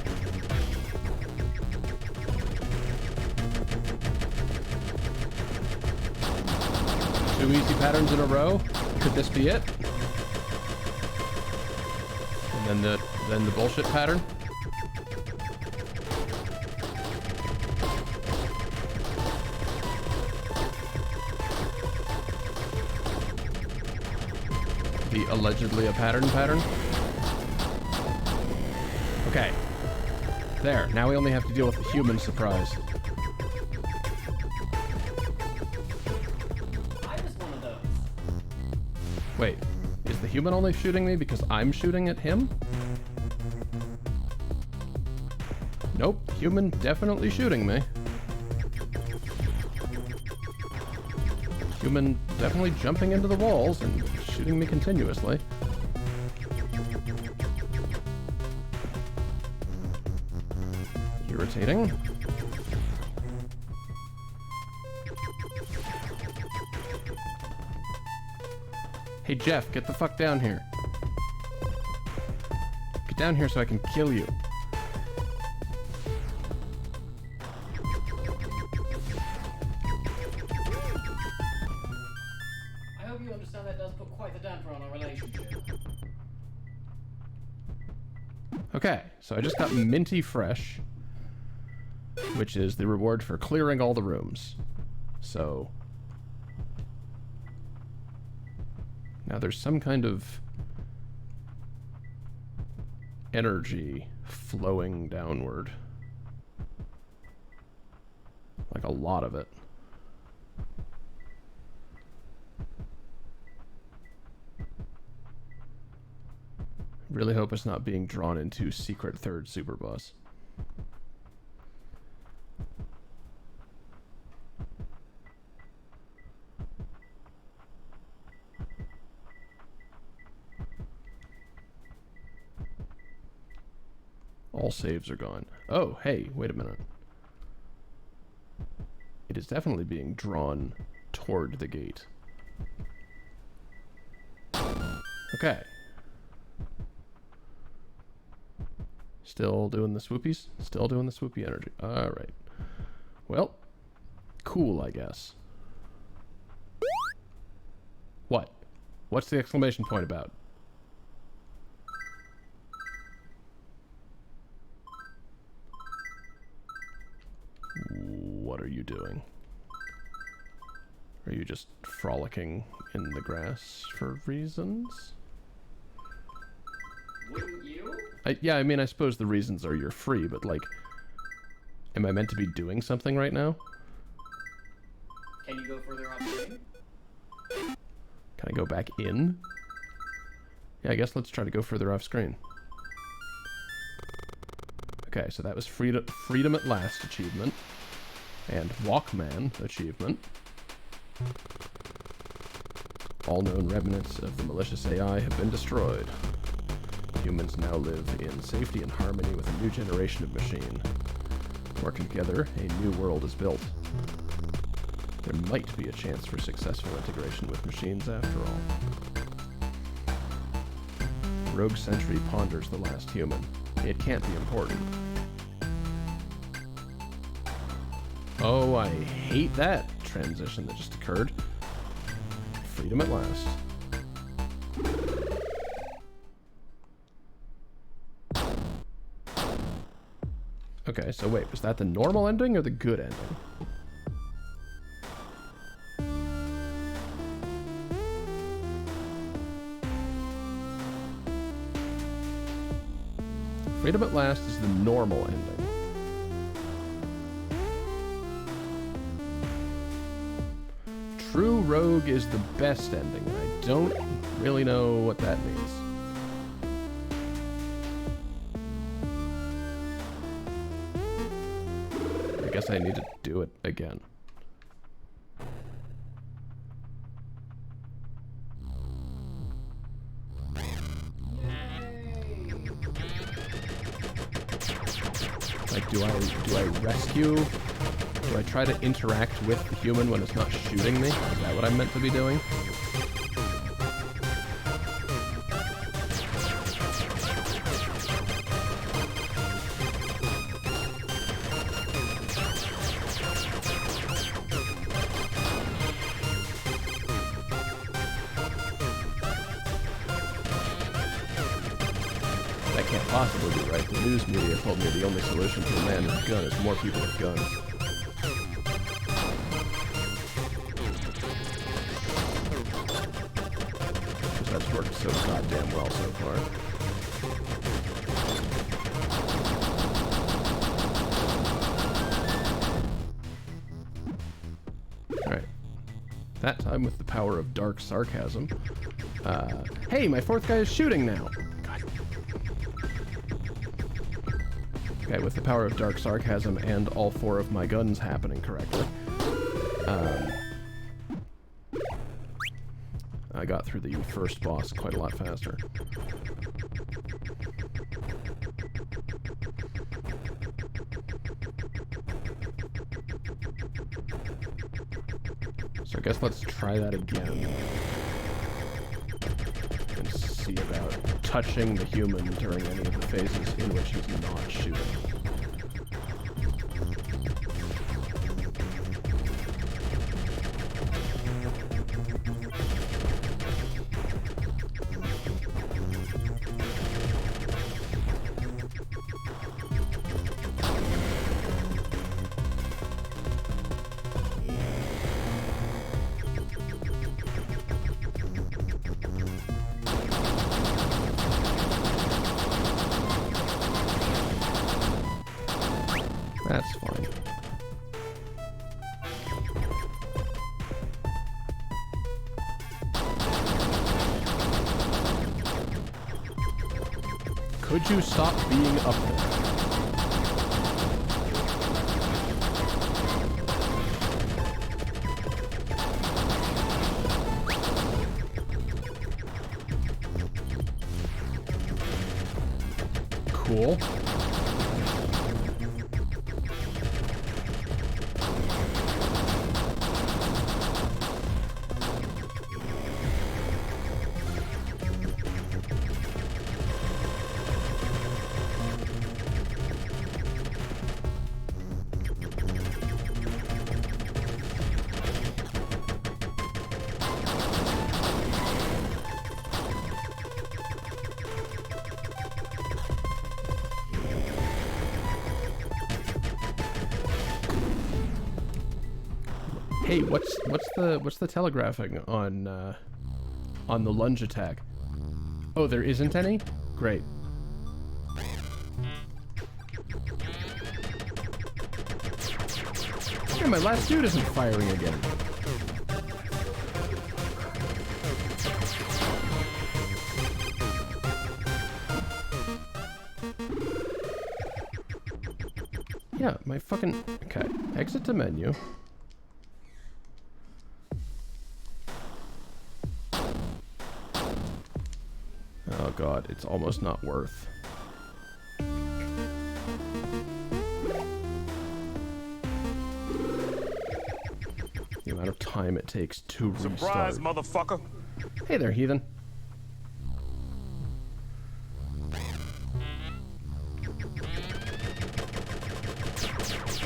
Two easy patterns in a row. Could this be it? And then the bullshit pattern. the allegedly a pattern. Okay. There. Now we only have to deal with the human surprise. I was one of those. Wait. Is the human only shooting me because I'm shooting at him? Nope. Human definitely shooting me. Human definitely jumping into the walls and shooting me continuously. Irritating. Hey Jeff, get the fuck down here. Get down here so I can kill you. I hope you understand that does put quite the damper on our relationship. Okay, so I just got Minty Fresh, which is the reward for clearing all the rooms. So now there's some kind of energy flowing downward. Like a lot of it. Really hope it's not being drawn into secret third super boss. All saves are gone. Oh, hey, wait a minute. It is definitely being drawn toward the gate. Okay. Still doing the swoopies? Still doing the swoopy energy. Alright. Well, cool, I guess. What? What's the exclamation point about? What are you doing? Are you just frolicking in the grass for reasons? Wouldn't you? Yeah, I mean, I suppose the reasons are you're free, but like, am I meant to be doing something right now? Can you go further off screen? Can I go back in? Yeah, I guess let's try to go further off screen. Okay, so that was Freedom at Last achievement. And Walkman achievement. All known remnants of the malicious AI have been destroyed. Humans now live in safety and harmony with a new generation of machine. Working together, a new world is built. There might be a chance for successful integration with machines after all. Rogue Sentry ponders the last human. It can't be important. Oh, I hate that transition that just occurred. Freedom at last. Okay, so wait, was that the normal ending or the good ending? Freedom at last is the normal ending. True Rogue is the best ending, and I don't really know what that means. I guess I need to do it again. Like, do I rescue? Do I try to interact with the human when it's not shooting me? Is that what I'm meant to be doing? That can't possibly be right. The news media told me the only solution to a man with a gun is more people with guns. That's worked so goddamn well so far. Alright. That time with the power of dark sarcasm. Hey, my fourth guy is shooting now! God. Okay, with the power of dark sarcasm and all 4 of my guns happening correctly. I got through the first boss quite a lot faster. So I guess let's try that again. And see about touching the human during any of the phases in which he's not shooting. That's fine. Could you stop being up there? Cool. Hey, what's the telegraphing on the lunge attack? Oh, there isn't any? Great. Yeah, my last dude isn't firing again. Yeah, my fucking... Okay, exit to menu. Oh god, it's almost not worth. The amount of time it takes to restart. Surprise, motherfucker! Hey there, heathen.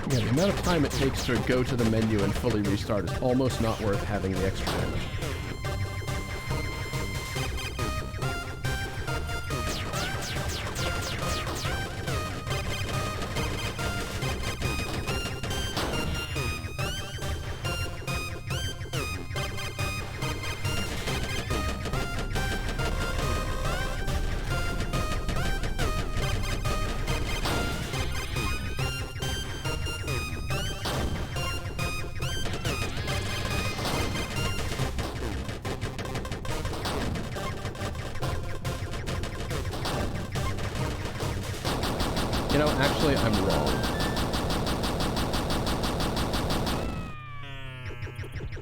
Yeah, the amount of time it takes to go to the menu and fully restart is almost not worth having the extra damage. You know, actually, I'm wrong.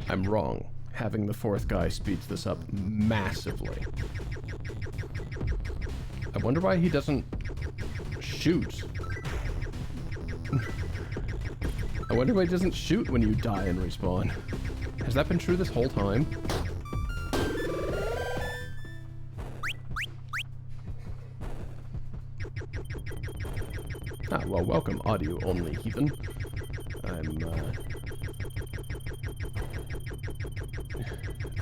I'm wrong. Having the fourth guy speeds this up massively. I wonder why he doesn't shoot. I wonder why he doesn't shoot when you die and respawn. Has that been true this whole time? Ah, well, welcome, audio-only heathen.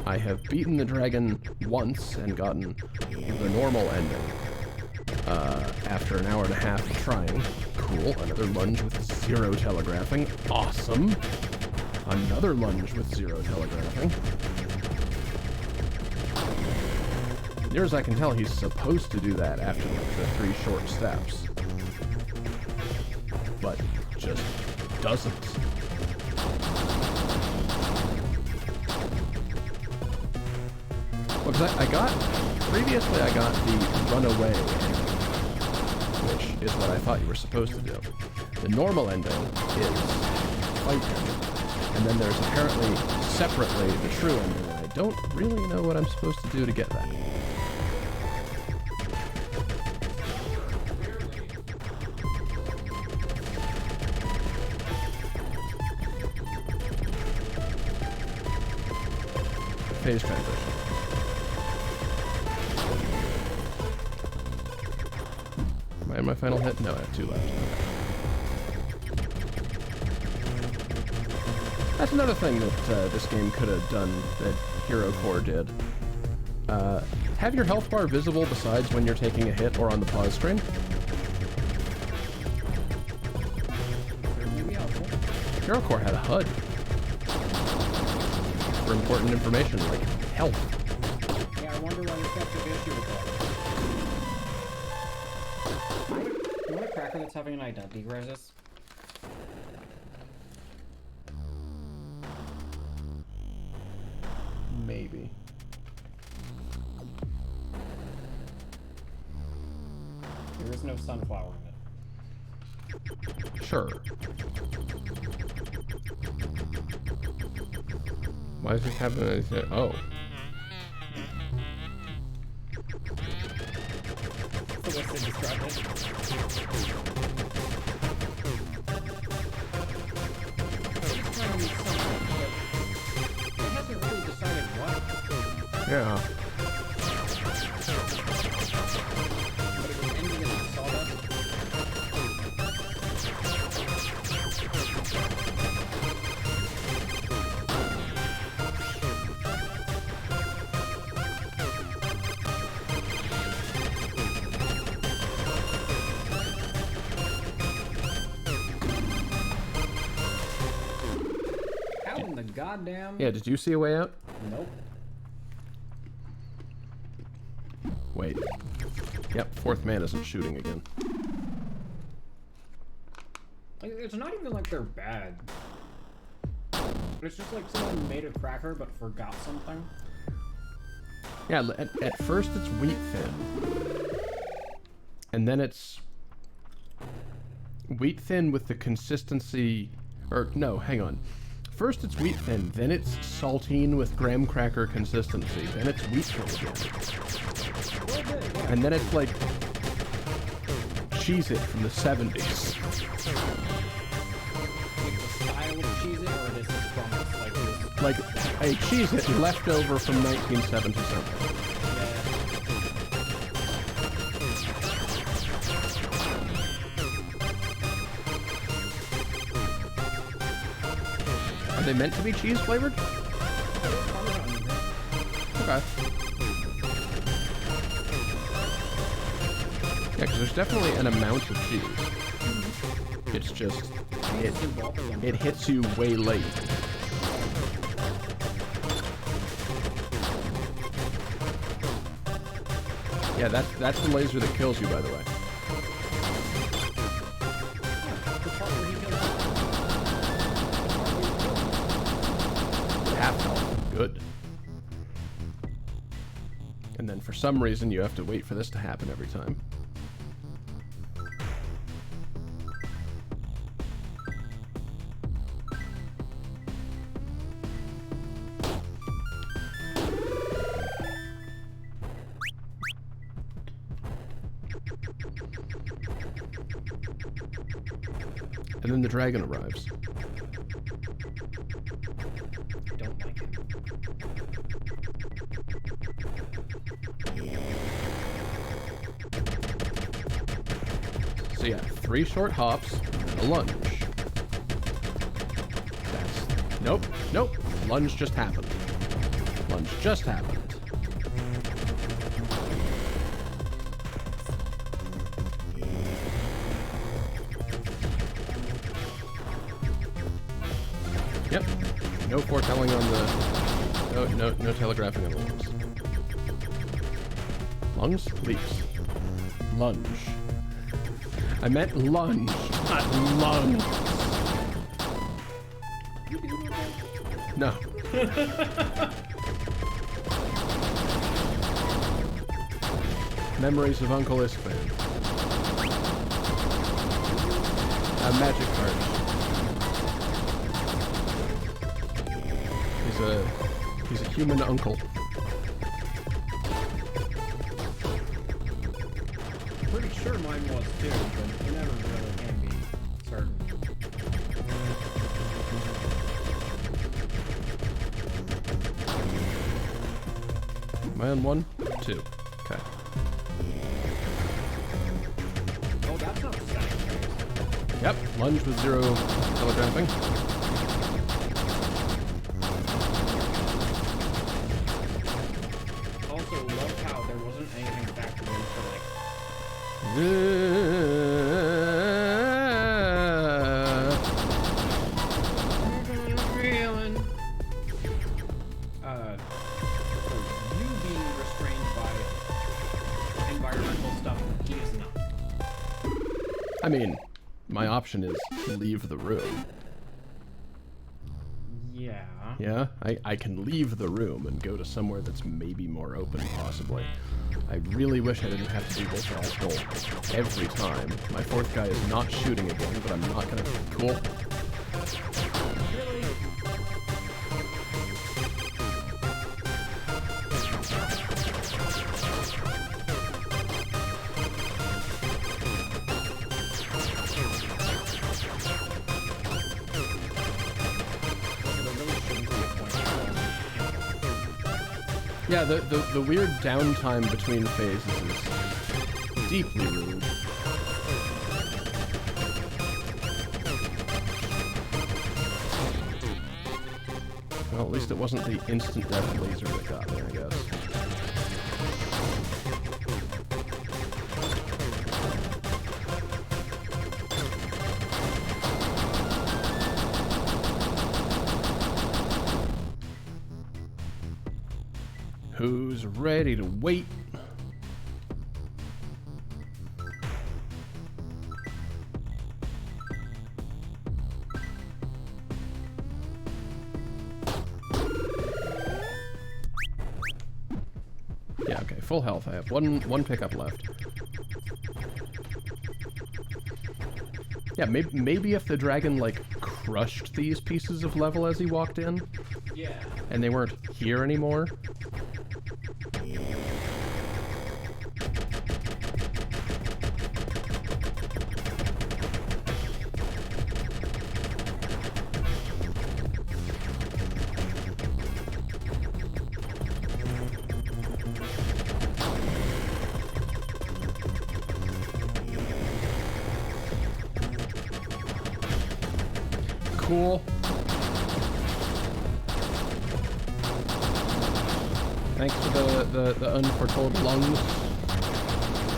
I have beaten the dragon once and gotten the normal ending. After an hour and a half of trying. Cool, another lunge with 0 telegraphing. Awesome! Another lunge with 0 telegraphing. near as I can tell, he's supposed to do that after like the 3 short steps. But just doesn't. Well, because previously I got the runaway ending, which is what I thought you were supposed to do. The normal ending is fight him, and then there's apparently separately the true ending, and I don't really know what I'm supposed to do to get that. Phase transition. Am I in my final hit? No, I have 2 left. Okay. That's another thing that this game could have done that Hero Core did. Have your health bar visible besides when you're taking a hit or on the pause screen. Hero Core had a HUD for important information like health. Yeah, I wonder why there's such an issue with that. You want a cracker that's having an identity crisis? Maybe. There is no sunflower in it. Sure. Why is this happening? Oh. So what's the description? It hasn't really decided what. Yeah. But it was ending in sawdust. How in the goddamn? Yeah, did you see a way out? Nope. Wait. Yep, 4th man isn't shooting again. Like, it's not even like they're bad. It's just like someone made a cracker but forgot something. Yeah, at first it's wheat thin. And then it's wheat thin with the consistency... Or, no, hang on. First it's wheat thin, then it's saltine with graham cracker consistency, then it's wheat thin again. And then it's like Cheez-It from the 70s. Like the style of Cheez-It, or this is from like this? Like a Cheez-It left over from 1970 something. Are they meant to be cheese flavored? Okay. Yeah, because there's definitely an amount of cheese. It's just, it hits you way late. Yeah, that's the laser that kills you, by the way. Half health. Good. And then for some reason you have to wait for this to happen every time. And then the dragon arrives. I don't like it. So yeah, 3 short hops and a lunge. That's... Nope, nope. Lunge just happened. Lunge just happened. Yep. No foretelling on the... No telegraphing on the links. Lungs? Leaps. Lunge. I meant lunge, not lungs. No. Memories of Uncle Isfan. A magic card. He's a human uncle. Pretty sure mine was too, but you never really can be certain. Am I on 1? 2. Okay. Oh, that's not the second phase. Yep, lunge with 0 telegraphing. Also, love how there wasn't anything factored in for like for you being restrained by environmental stuff. He is not. I mean, my option is leave the room. Yeah. Yeah, I can leave the room and go to somewhere that's maybe more open, possibly. I really wish I didn't have to do this asshole every time. My fourth guy is not shooting again, but I'm not gonna... Cool. Yeah, the weird downtime between phases is deeply rude. Well, at least it wasn't the instant death laser that got me, I guess. Who's ready to wait? Yeah, okay, full health. I have one pickup left. Yeah, maybe if the dragon, like, crushed these pieces of level as he walked in, Yeah. and they weren't here anymore. Cool. Thanks for the unforetold lungs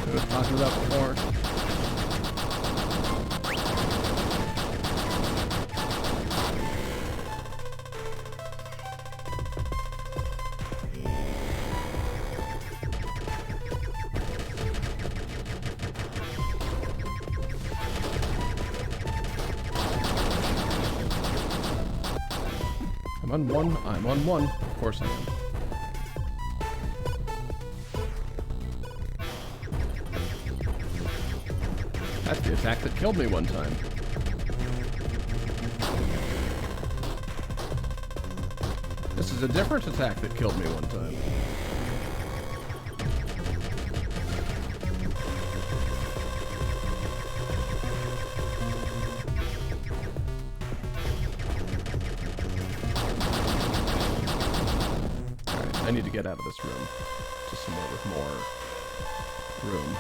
we were talking about before. I'm on 1. I'm on 1. Of course I am. That's the attack that killed me one time. This is a different attack that killed me one time. Alright, I need to get out of this room to somewhere with more room.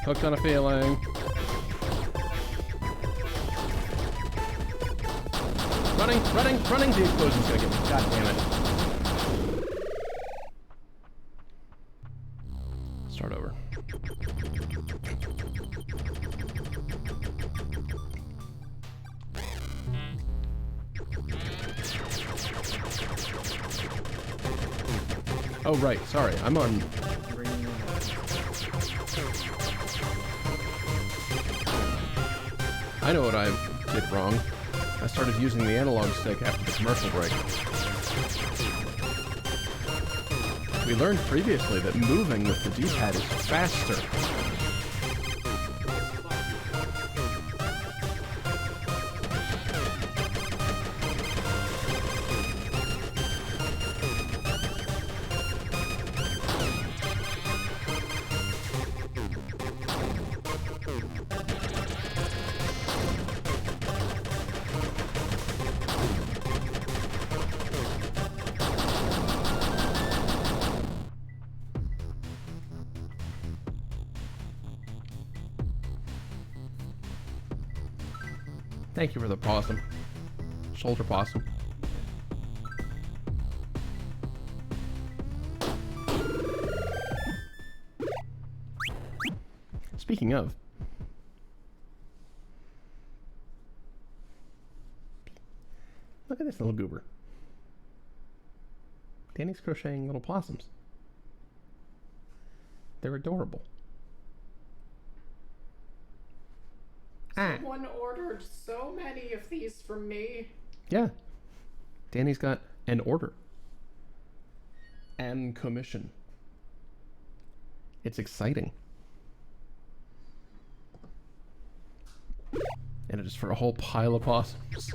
Hooked on a feeling. Running! The explosion's gonna get me. God damn it. Start over. Oh, right. Sorry. I'm on... I know what I did wrong. I started using the analog stick after the commercial break. We learned previously that moving with the D-pad is faster. Thank you for the possum. Shoulder possum. Speaking of... Look at this little goober. Danny's crocheting little possums. They're adorable. Someone ordered so many of these from me. Yeah. Danny's got an order. And commission. It's exciting. And it is for a whole pile of possums.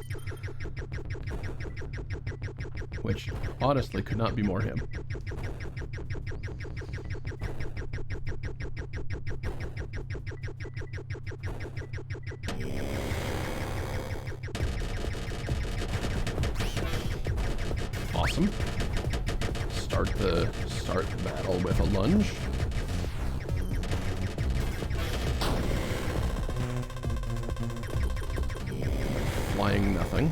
Which, honestly, could not be more him. Awesome. Start the battle with a lunge. Flying nothing.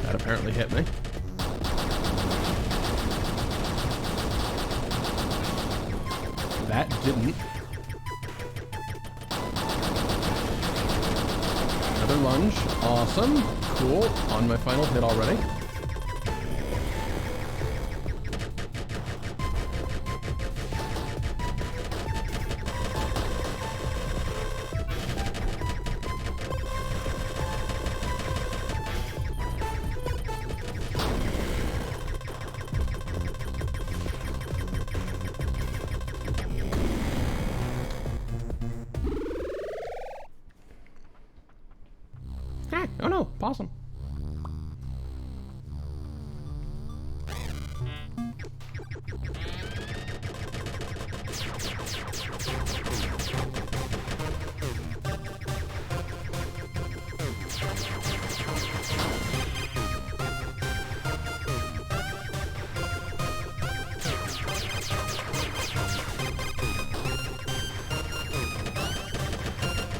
That apparently hit me. That didn't. Another lunge. Awesome. Cool. On my final hit already. Oh no, possum.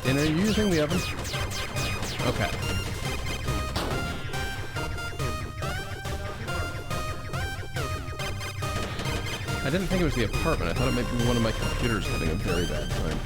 And are you using the oven? Okay. I didn't think it was the apartment. I thought it might be one of my computers having a very bad time.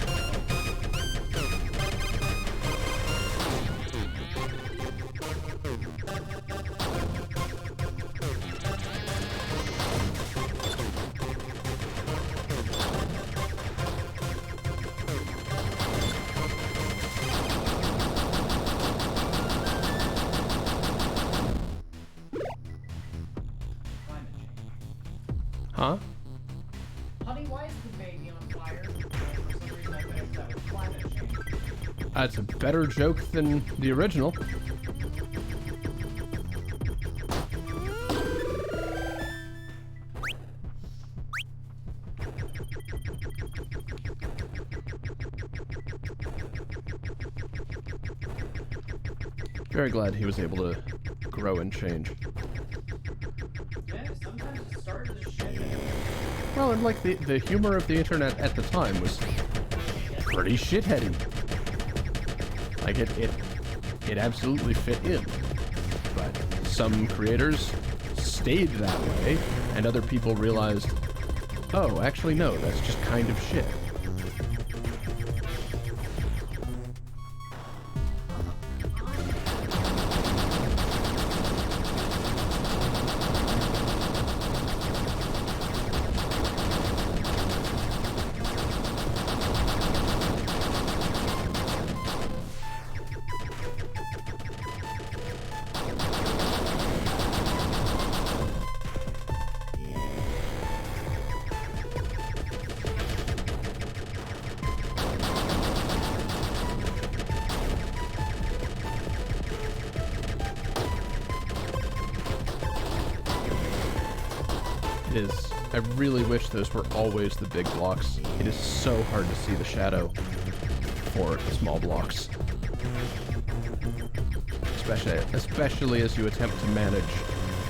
Huh? Honey, why is the baby on fire? For some reason I think that was climate change. That's a better joke than the original. Very glad he was able to grow and change. Yeah, sometimes it started as shit. Well, and like the humor of the internet at the time was pretty shitheady. Like it it absolutely fit in. But some creators stayed that way, and other people realized, oh, actually no, that's just kind of shit. I really wish those were always the big blocks. It is so hard to see the shadow for small blocks. Especially as you attempt to manage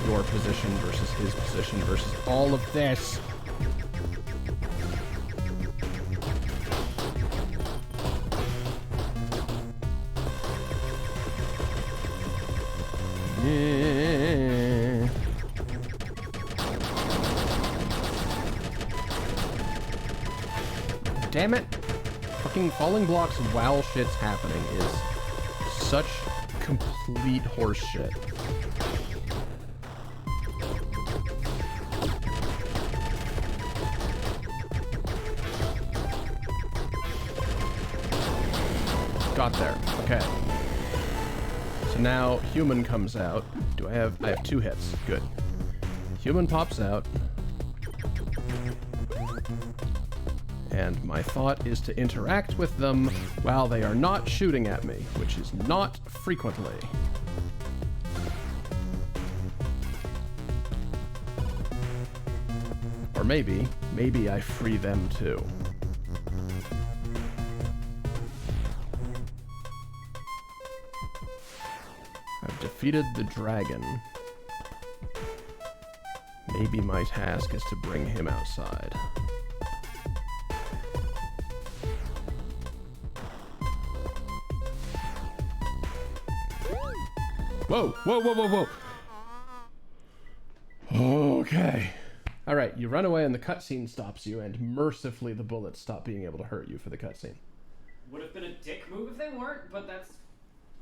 your position versus his position versus all of this. Damn it! Fucking falling blocks while shit's happening is such complete horse shit. Got there. Okay. So now human comes out. I have 2 hits. Good. Human pops out. And my thought is to interact with them while they are not shooting at me, which is not frequently. Or maybe I free them too. I've defeated the dragon. Maybe my task is to bring him outside. Whoa, whoa, whoa, whoa, whoa. Okay. Alright, you run away and the cutscene stops you, and mercifully the bullets stop being able to hurt you for the cutscene. Would have been a dick move if they weren't, but that's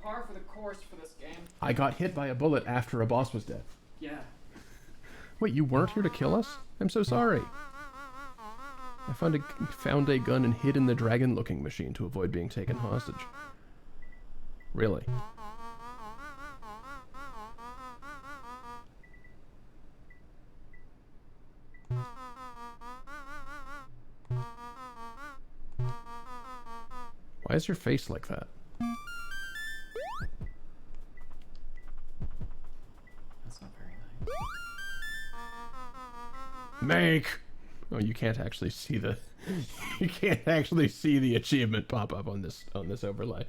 par for the course for this game. I got hit by a bullet after a boss was dead. Yeah. Wait, you weren't here to kill us? I'm so sorry. I found a gun and hid in the dragon-looking machine to avoid being taken hostage. Really? Why is your face like that? That's not very nice. Make! Oh, you can't actually see the... you can't actually see the achievement pop up on this overlay.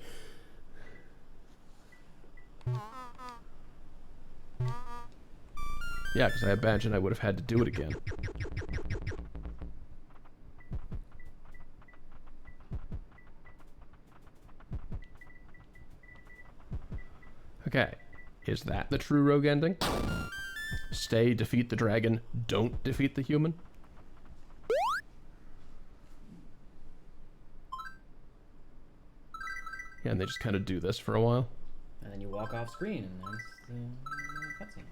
Yeah, because I imagine I would have had to do it again. Okay, is that the true rogue ending? Stay, defeat the dragon, don't defeat the human? Yeah, and they just kind of do this for a while. And then you walk off screen, and that's the cutscene.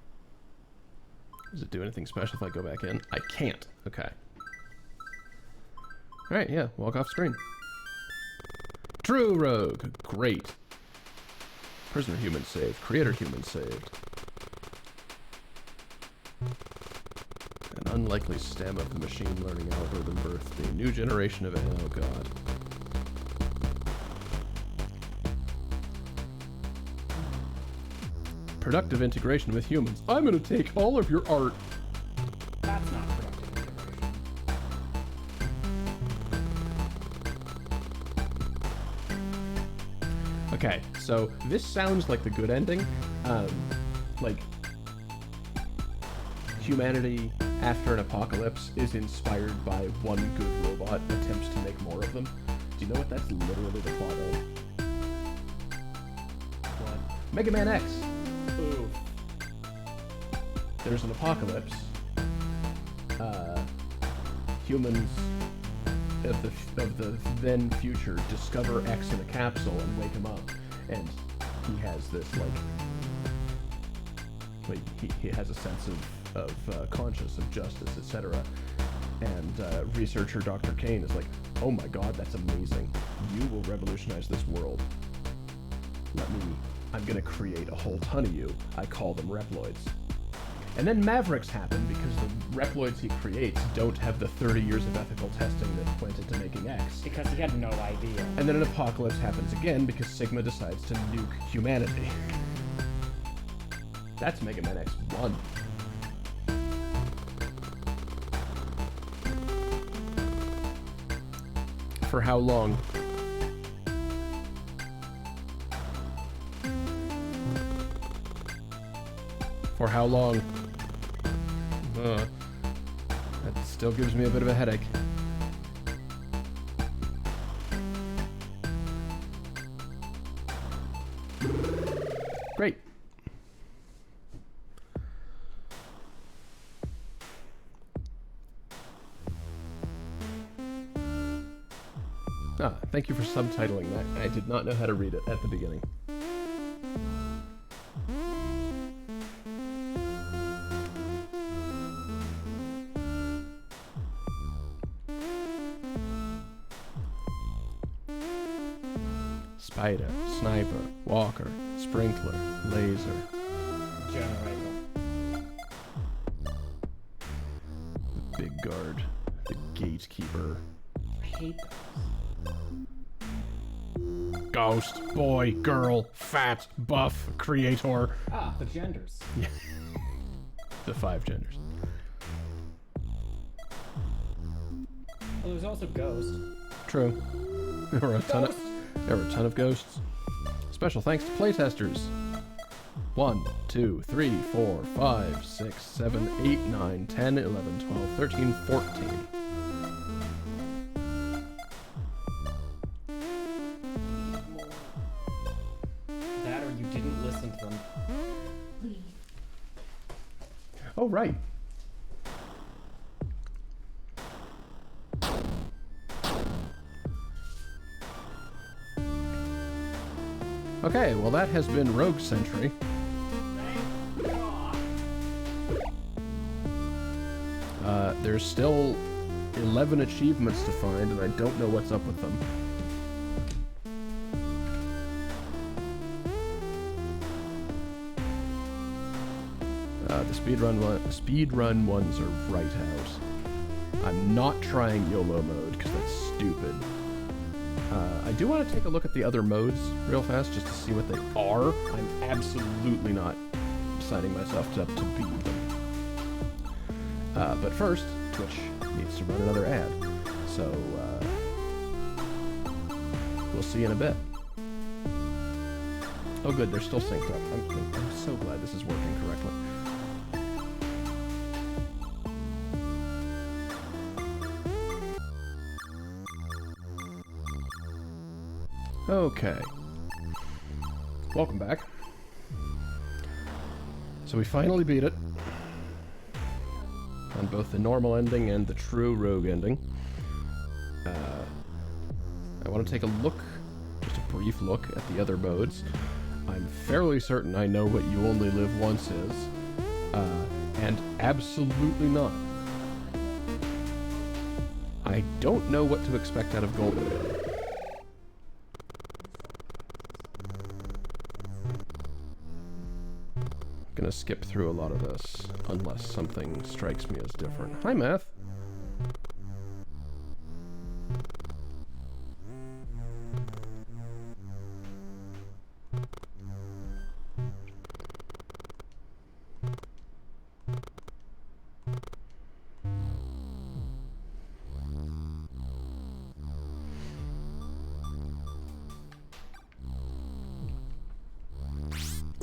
Does it do anything special if I go back in? I can't. Okay. Alright, yeah, walk off screen. True rogue. Great. Prisoner human saved. Creator human saved. An unlikely stem of the machine learning algorithm birthed the new generation of... Oh, God. Productive integration with humans. I'm gonna take all of your art. That's not productive integration. Okay, so this sounds like the good ending. Like, humanity after an apocalypse is inspired by one good robot attempts to make more of them. Do you know what that's literally the plot of? What? Mega Man X. Ooh. There's an apocalypse. Humans of the then future discover X in a capsule and wake him up, and he has this he has a sense of conscience, of justice, etc. And researcher Dr. Kane is like, oh my god, that's amazing. You will revolutionize this world. I'm gonna create a whole ton of you. I call them Reploids. And then Mavericks happen because the Reploids he creates don't have the 30 years of ethical testing that went into making X. Because he had no idea. And then an apocalypse happens again because Sigma decides to nuke humanity. That's Mega Man X1. For how long? For how long? That still gives me a bit of a headache. Great. Thank you for subtitling that. I did not know how to read it at the beginning. Spider, sniper, walker, sprinkler, laser. Generator. The big guard, the gatekeeper. I hate that. Ghost, boy, girl, fat, buff, creator. Ah, the genders. Yeah. The 5 genders. Well, there's also Ghost. True. There were a ton of ghosts. Special thanks to playtesters. 1, 2, 3, 4, 5, 6, 7, 8, 9, 10, 11, 12, 13, 14. That or you didn't listen to them. Oh, right. Okay, well that has been Rogue Sentry. There's still 11 achievements to find, and I don't know what's up with them. The speedrun ones are right out. I'm not trying YOLO mode, because that's stupid. I do want to take a look at the other modes real fast, just to see what they are. I'm absolutely not signing myself up to beat them. But first, Twitch needs to run another ad. So, we'll see you in a bit. Oh good, they're still synced up. I'm so glad this is working correctly. Okay. Welcome back. So we finally beat it. On both the normal ending and the true rogue ending. I want to take a look, just a brief look, at the other modes. I'm fairly certain I know what You Only Live Once is. And absolutely not. I don't know what to expect out of Golden Gun. Gonna skip through a lot of this, unless something strikes me as different. Hi, Math.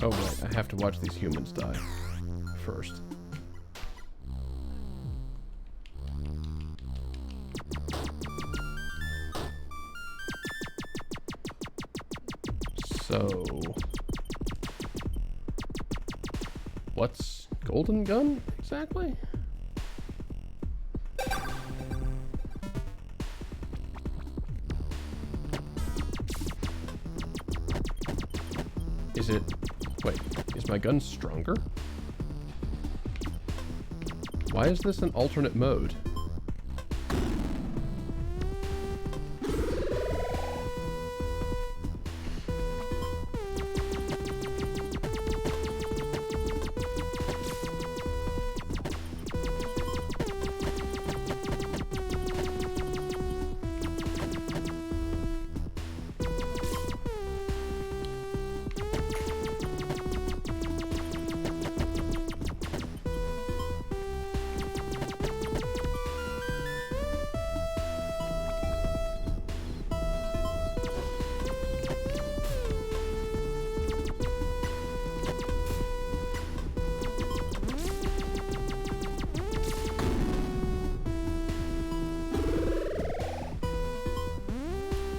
Oh, right, I have to watch these humans die first. So... What's golden gun exactly? Is it... Wait, is my gun stronger? Why is this an alternate mode?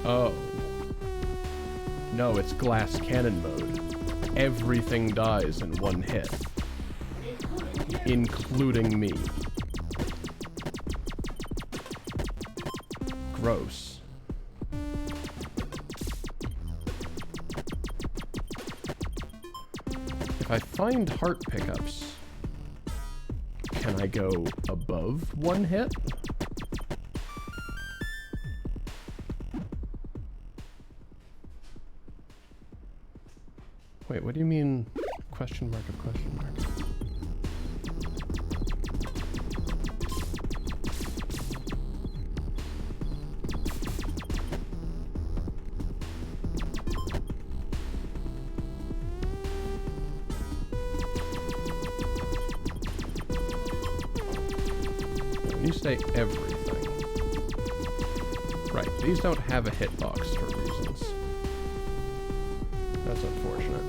Oh. No, it's glass cannon mode. Everything dies in one hit. Including me. Gross. If I find heart pickups, can I go above one hit? Wait, what do you mean question mark of question mark? When you say everything. Right, these don't have a hitbox for reasons. That's unfortunate.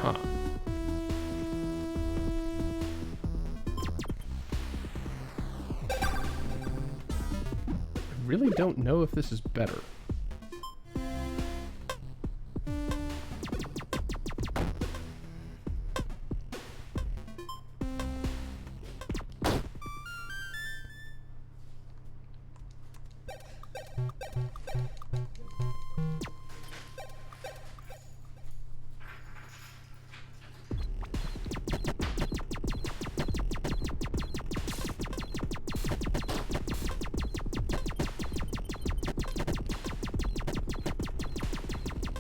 Huh. I really don't know if this is better.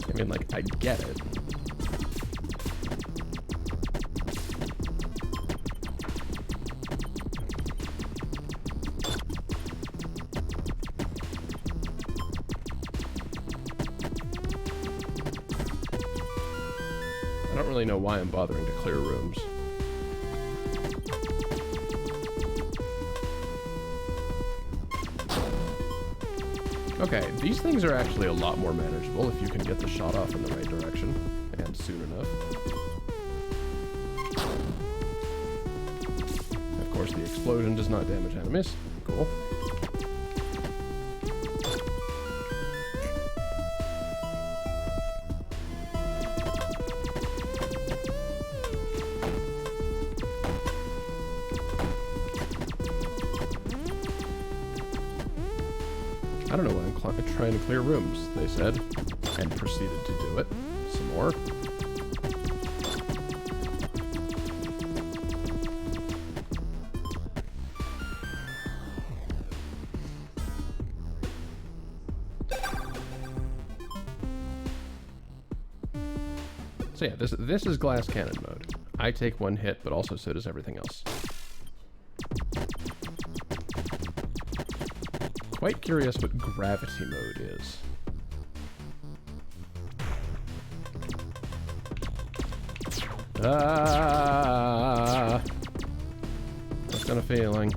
I mean, like, I get it. I don't really know why I'm bothering to clear rooms. Okay, these things are actually a lot more manageable if you can get the shot off in the right direction, and soon enough. Of course, the explosion does not damage enemies. Cool. I don't know why I'm trying to clear rooms, they said, and proceeded to do it. Some more. So yeah, this is glass cannon mode. I take one hit, but also so does everything else. Quite curious what gravity mode is. Just got a feeling.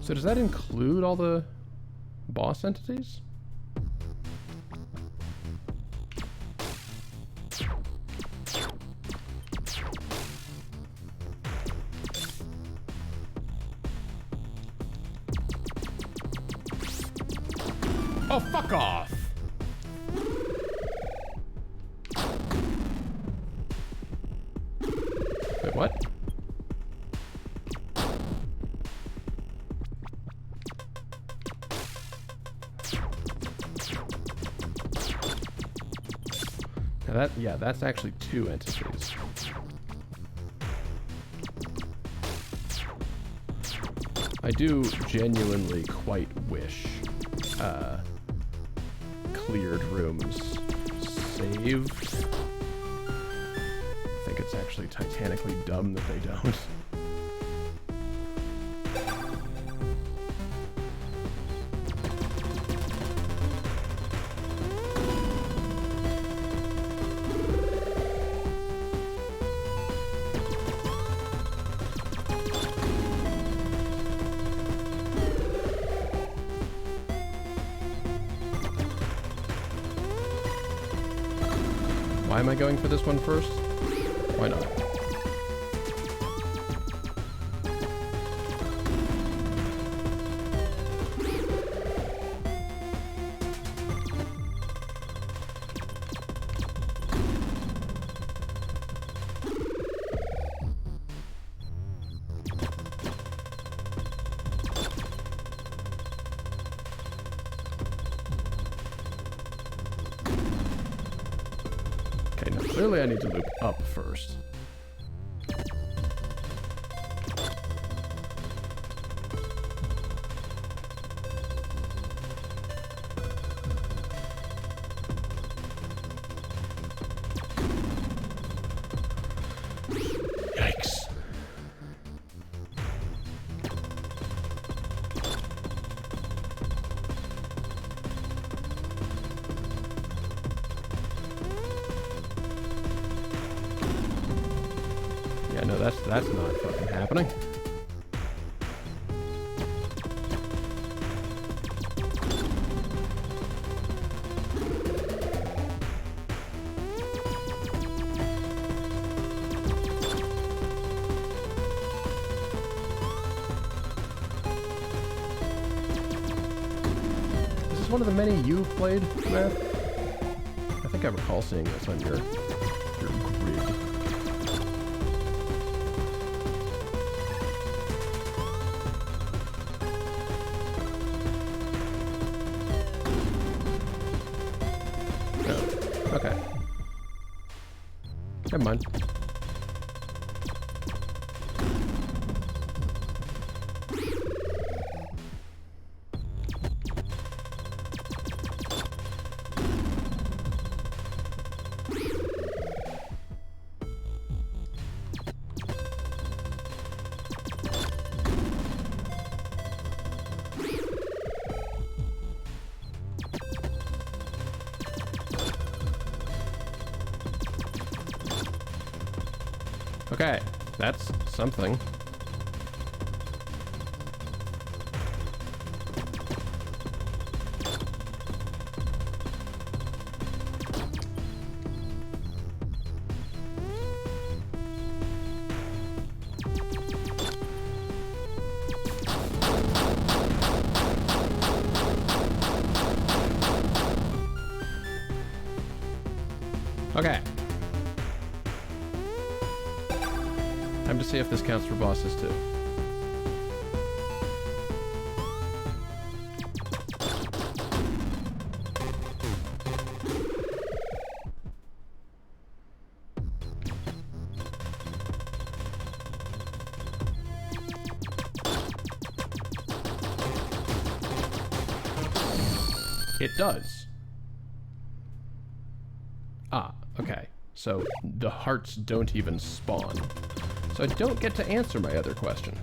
So does that include all the boss entities? Oh, fuck off! Wait, what? Now yeah, that's actually 2 entities. I do genuinely quite wish cleared rooms saved. I think it's actually titanically dumb that they don't. Why am I going for this one first? Why not? Okay, now clearly I need to loop up first. Yikes. Yeah, no, that's not fucking happening. Is this one of the many you've played, Matt? I think I recall seeing this on your grid. Okay. Never mind. Okay, that's something. Okay. Time to see if this counts for bosses too. It does. Ah, okay. So the hearts don't even spawn. So I don't get to answer my other question.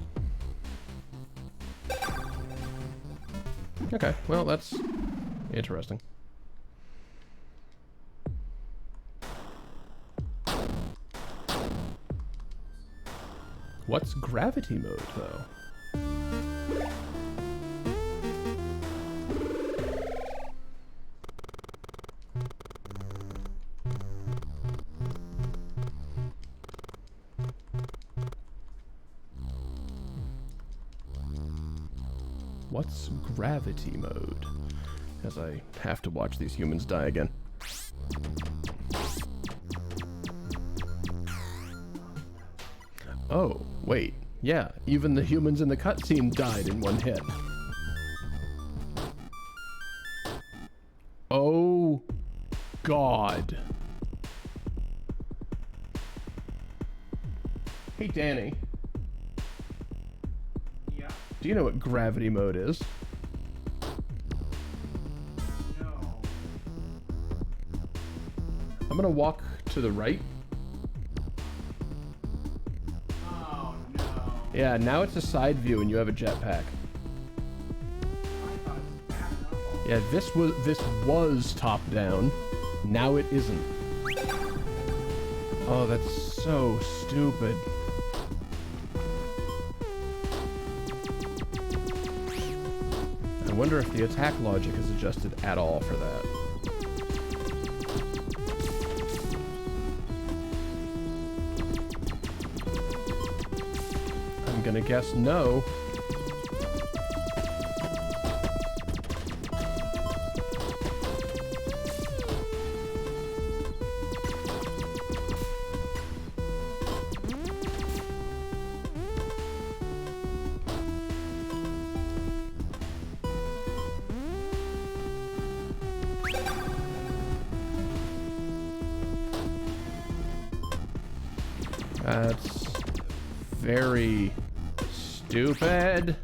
Okay, well, that's interesting. What's gravity mode, though? What's gravity mode? As I have to watch these humans die again. Oh, wait. Yeah, even the humans in the cutscene died in one hit. Oh, God. Hey, Danny. Yeah. Do you know what gravity mode is? No. I'm gonna walk to the right. Oh no. Yeah, now it's a side view and you have a jetpack. I thought it was bad enough. Yeah, this was top down. Now it isn't. Oh, that's so stupid. I wonder if the attack logic is adjusted at all for that. I'm gonna guess no. That's very stupid.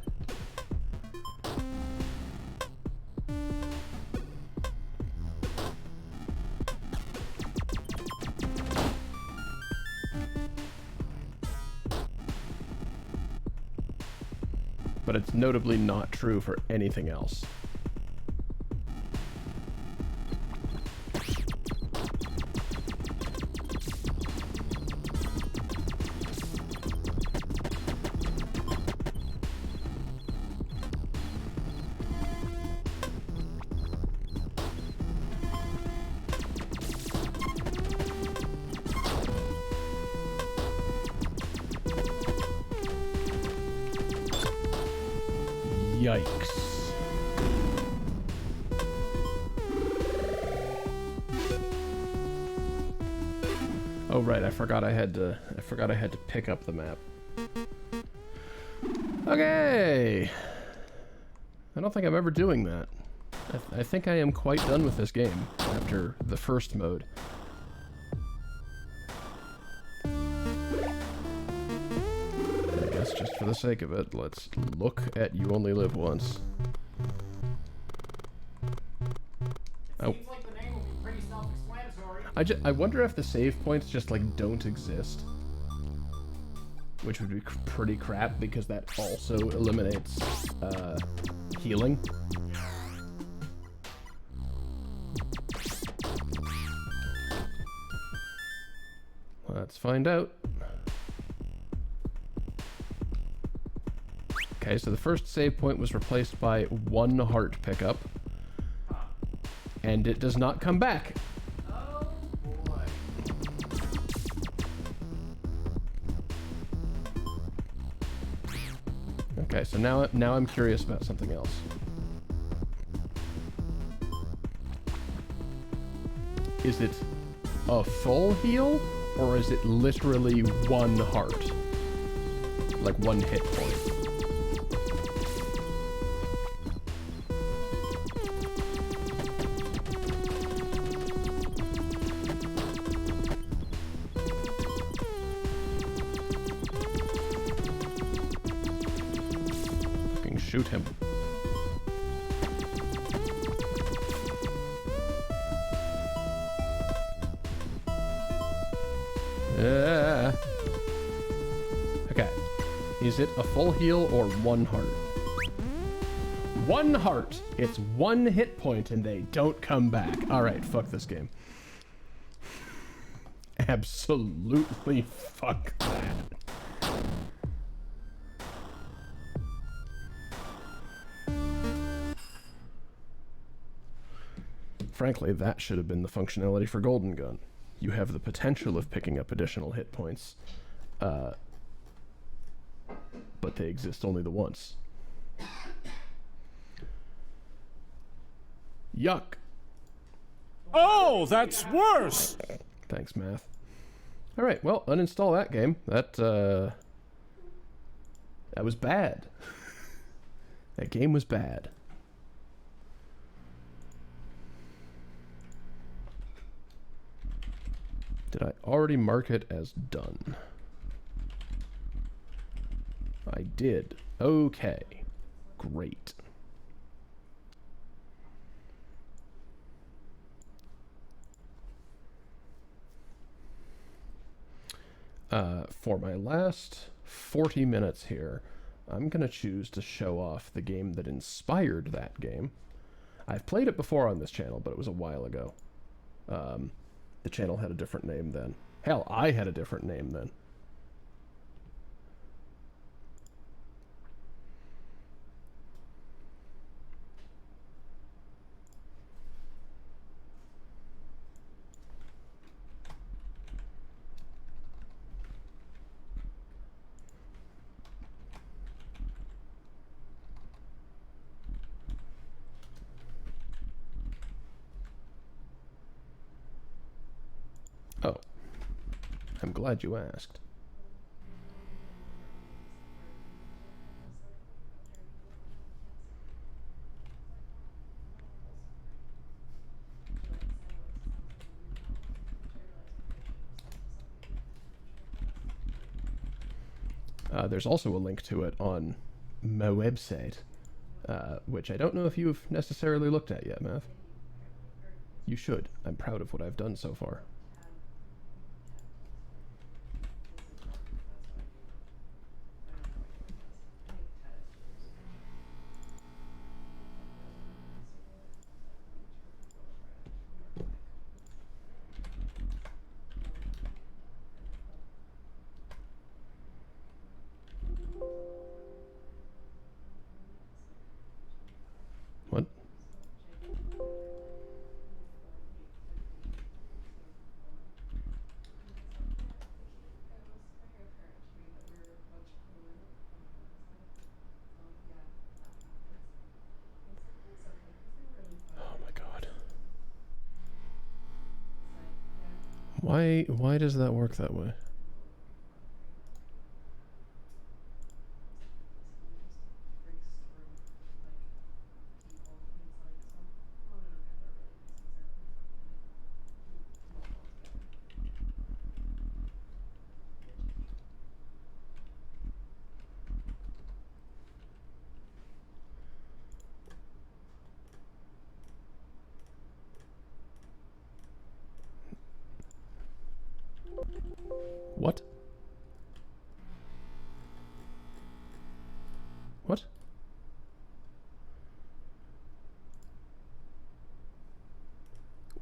But it's notably not true for anything else. Yikes. Oh right, I forgot I had to pick up the map. Okay. I don't think I'm ever doing that. I think I am quite done with this game after the first mode. I guess just for the sake of it, let's look at You Only Live Once. Oh. Seems like the name will be pretty self-explanatory. I wonder if the save points just like don't exist. Which would be pretty crap because that also eliminates healing. Let's find out. Okay, so the first save point was replaced by 1 heart pickup. And it does not come back. Oh boy. Okay, so now I'm curious about something else. Is it a full heal, or is it literally 1 heart? Like 1 hit point? Fucking shoot him. Okay. Is it a full heal or one heart? One heart! It's one hit point and they don't come back. Alright, fuck this game. Absolutely fuck that. Frankly, that should have been the functionality for Golden Gun. You have the potential of picking up additional hit points, but they exist only the once. Yuck. Oh, that's worse! Thanks, math. Alright, well, uninstall that game. That was bad. That game was bad. Did I already mark it as done? I did. Okay. Great. For my last 40 minutes here, I'm going to choose to show off the game that inspired that game. I've played it before on this channel, but it was a while ago. The channel had a different name then. Hell, I had a different name then. Oh, I'm glad you asked. There's also a link to it on my website, which I don't know if you've necessarily looked at yet, Math. You should. I'm proud of what I've done so far. What? Oh my god. Why does that work that way? What? What?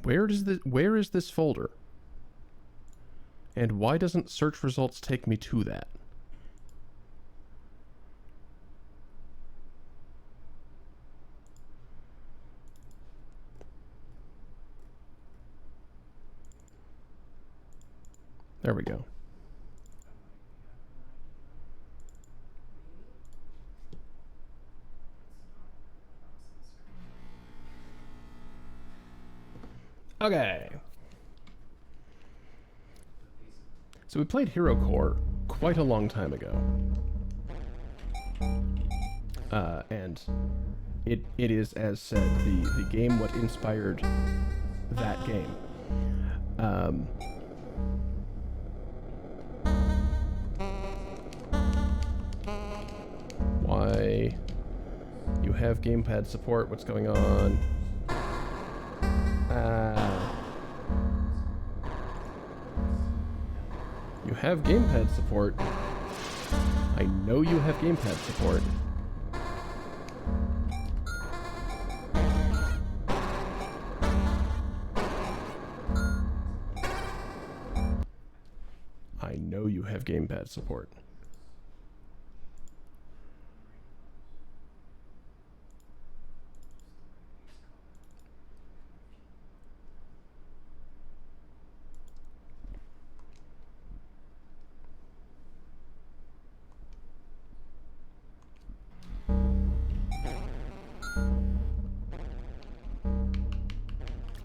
Where is this folder? And why doesn't search results take me to that? There we go. Okay. So we played Hero Core quite a long time ago. And it is, as said, the game what inspired that game. Why? You have gamepad support, what's going on? You have gamepad support. I know you have gamepad support. I know you have gamepad support.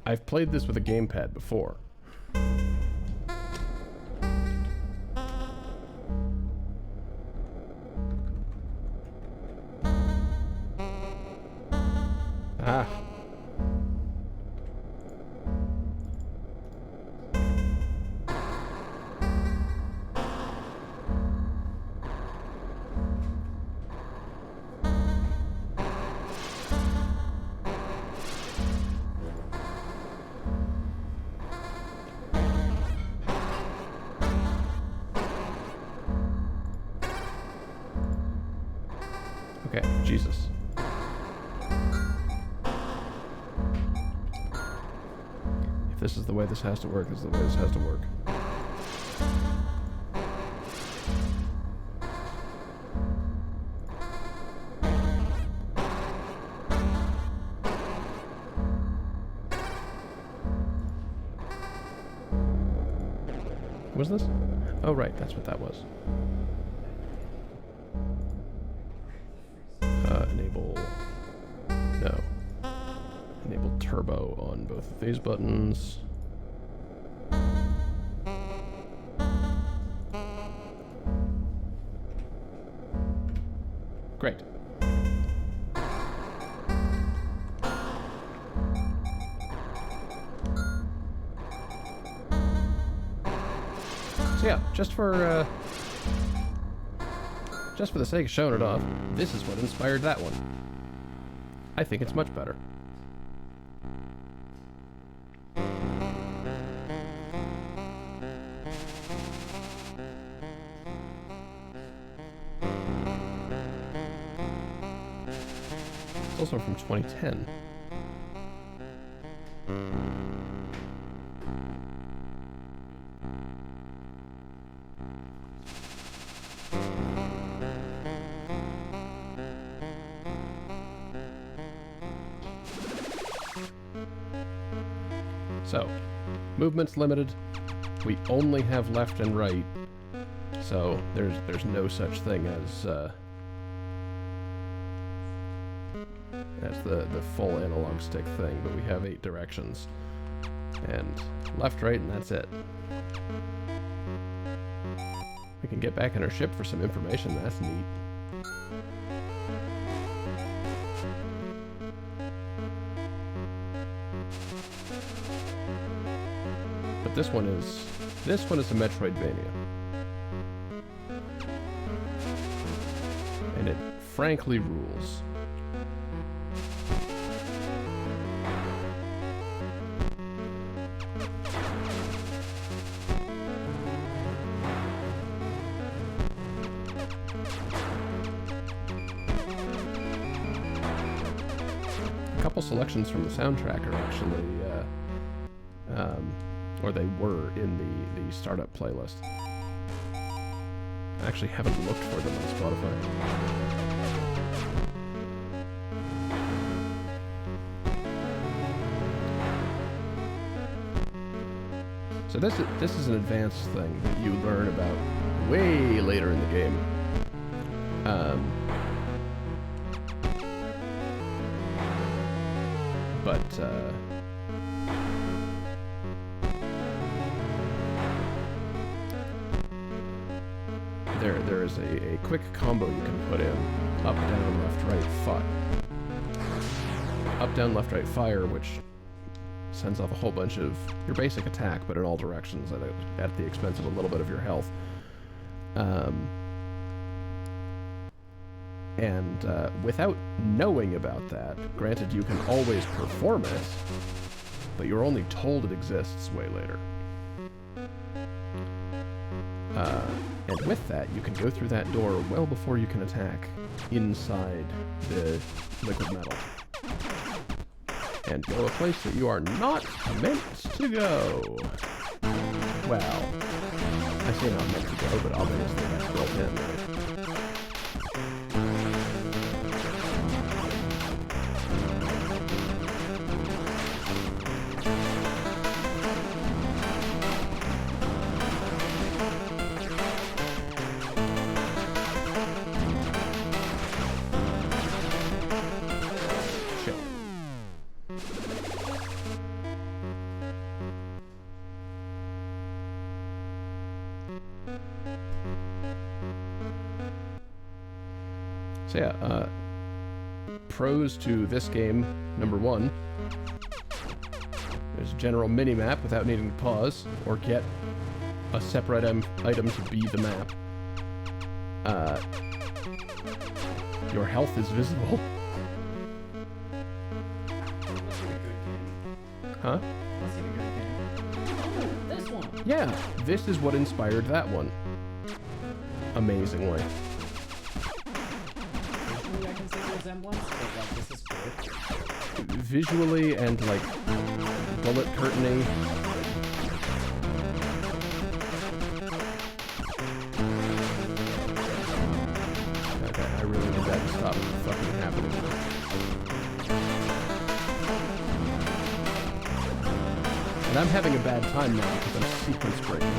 I've played this with a gamepad before. Ah. Okay, Jesus. If this is the way this has to work, this is the way this has to work. What was this? Oh, right, that's what that was. Enable... No. Enable turbo on both of these buttons. Great. So yeah, just for the sake of showing it off, this is what inspired that one. I think it's much better. It's also from 2010. So, movement's limited. We only have left and right, so there's no such thing as the full analog stick thing. But we have 8 directions, and left, right, and that's it. We can get back in our ship for some information. That's neat. But this one is a Metroidvania, and it frankly rules. A couple selections from the soundtrack are actually or they were in the startup playlist. I actually haven't looked for them on Spotify. So this is an advanced thing that you learn about way later in the game. There is a quick combo you can put in: up, down, left, right, fire. Up, down, left, right, fire, which sends off a whole bunch of your basic attack, but in all directions at the expense of a little bit of your health. Without knowing about that, granted you can always perform it, but you're only told it exists way later. And with that, you can go through that door well before you can attack inside the liquid metal. And go a place that you are not meant to go. Well, I say not meant to go, but obviously that's built in, right? So yeah, pros to this game, number one, there's a general mini-map without needing to pause or get a separate item to be the map. Your health is visible. Huh? This one. Yeah, this is what inspired that one. Amazingly. Visually, I can see the resemblance, but like this is good. Visually and like bullet curtain-y. Okay, I really need that to stop fucking happening. And I'm having a bad time now because I'm sequence breaking.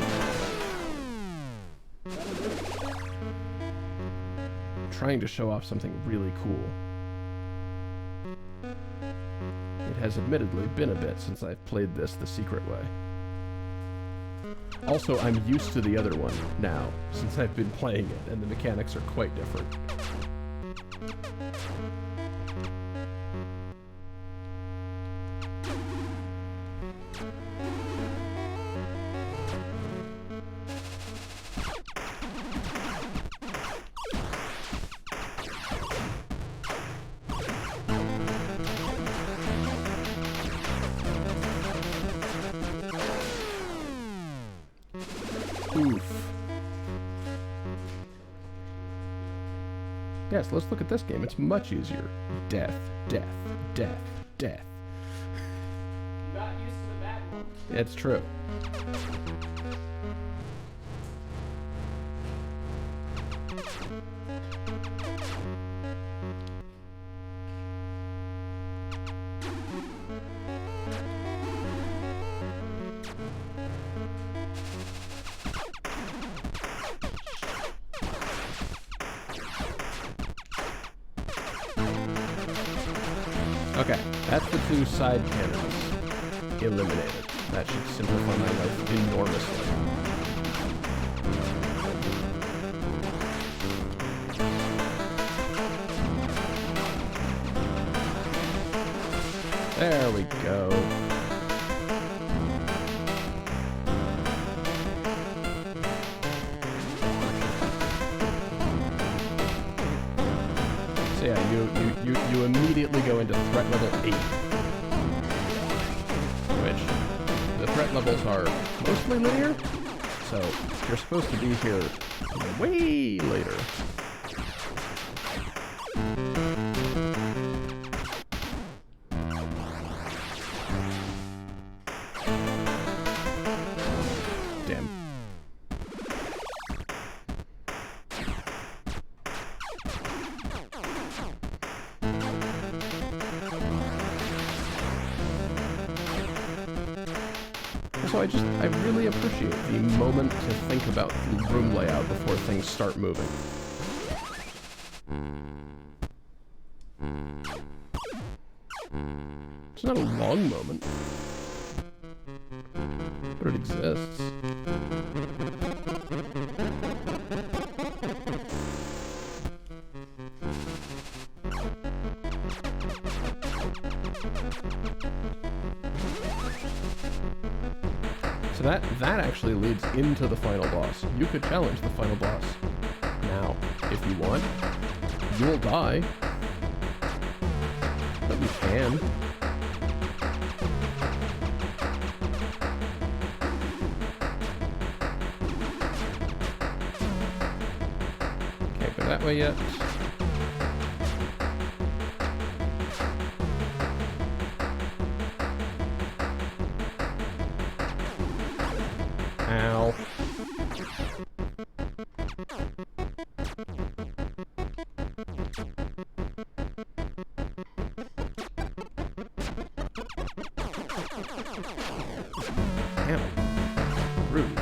Trying to show off something really cool. It has admittedly been a bit since I've played this the secret way. Also, I'm used to the other one now, since I've been playing it, and the mechanics are quite different. Oof. Yes, let's look at this game. It's much easier. Death, death, death, death. You got used to the bad one. It's true. Okay, that's the two side cannons eliminated. That should simplify my life enormously. There we go. So yeah, you immediately go into threat level 8. Which, the threat levels are mostly linear, so you're supposed to be here way later. Damn. So I really appreciate the moment to think about the room layout before things start moving. It's not a long moment, but it exists. So that actually leads into the final boss. You could challenge the final boss now, if you want. You will die, but you can. Can't go that way yet. Ow. Ow. Rude.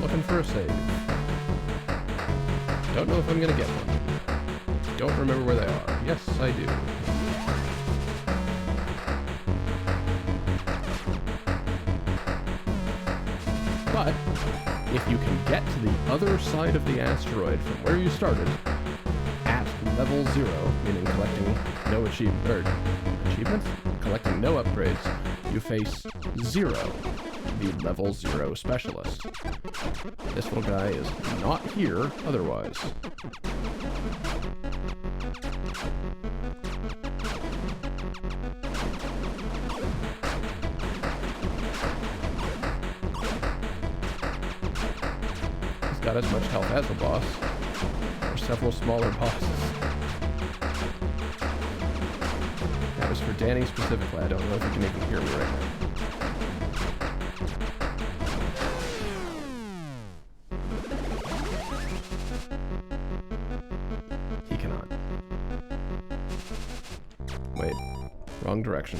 Looking for a save. Don't know if I'm gonna get one. Don't remember where they are. Yes, I do. But if you can get to the other side of the asteroid from where you started at level 0, meaning collecting no achievements, collecting no upgrades, you face 0, the level 0 specialist. This little guy is not here otherwise. He's got as much health as a boss, or several smaller bosses. That was for Danny specifically. I don't know if you can even hear me right now. He cannot. Wait, wrong direction.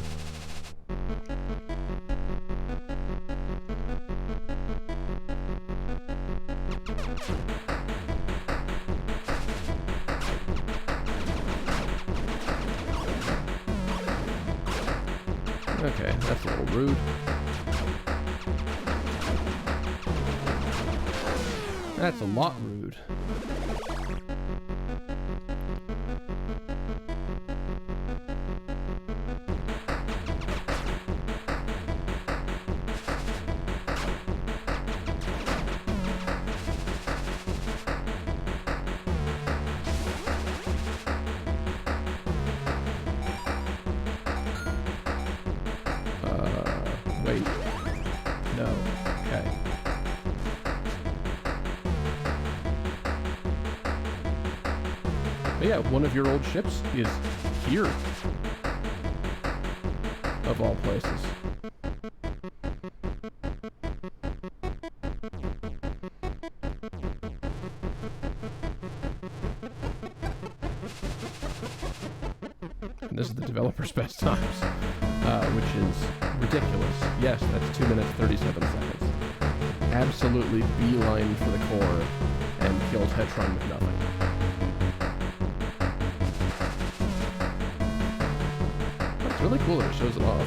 Okay, that's a little rude. That's a lot rude. Wait. No. Okay. But yeah, one of your old ships is here. Of all places. And this is the developer's best times, which is ridiculous. Yes, that's 2 minutes, 37 seconds. Absolutely beeline for the core and kill Tetron with nothing. But it's really cool that it shows it off.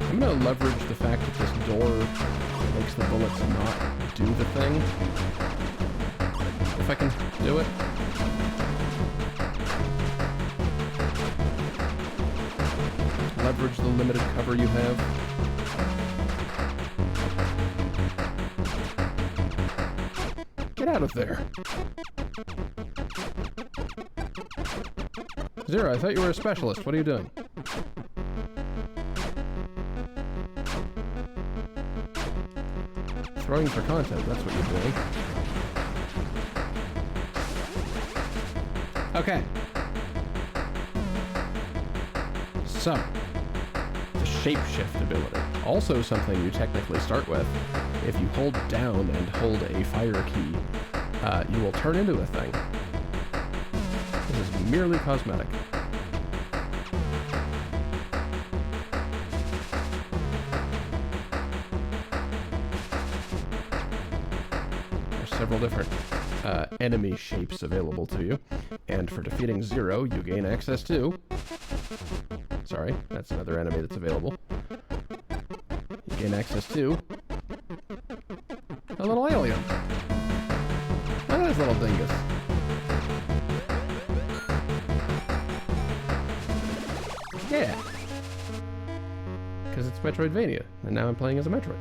I'm going to leverage the fact that this door makes the bullets not do the thing. If I can do it. Leverage the limited cover you have. Get out of there. Zero, I thought you were a specialist. What are you doing? Throwing for content, that's what you're doing. Okay. So, the shapeshift ability. Also something you technically start with. If you hold down and hold a fire key, you will turn into a thing. This is merely cosmetic. Several different enemy shapes available to you, and for defeating Zero, you gain access to... Sorry, that's another enemy that's available. You gain access to a little alien. Look at this little dingus. Yeah. Because it's Metroidvania, and now I'm playing as a Metroid.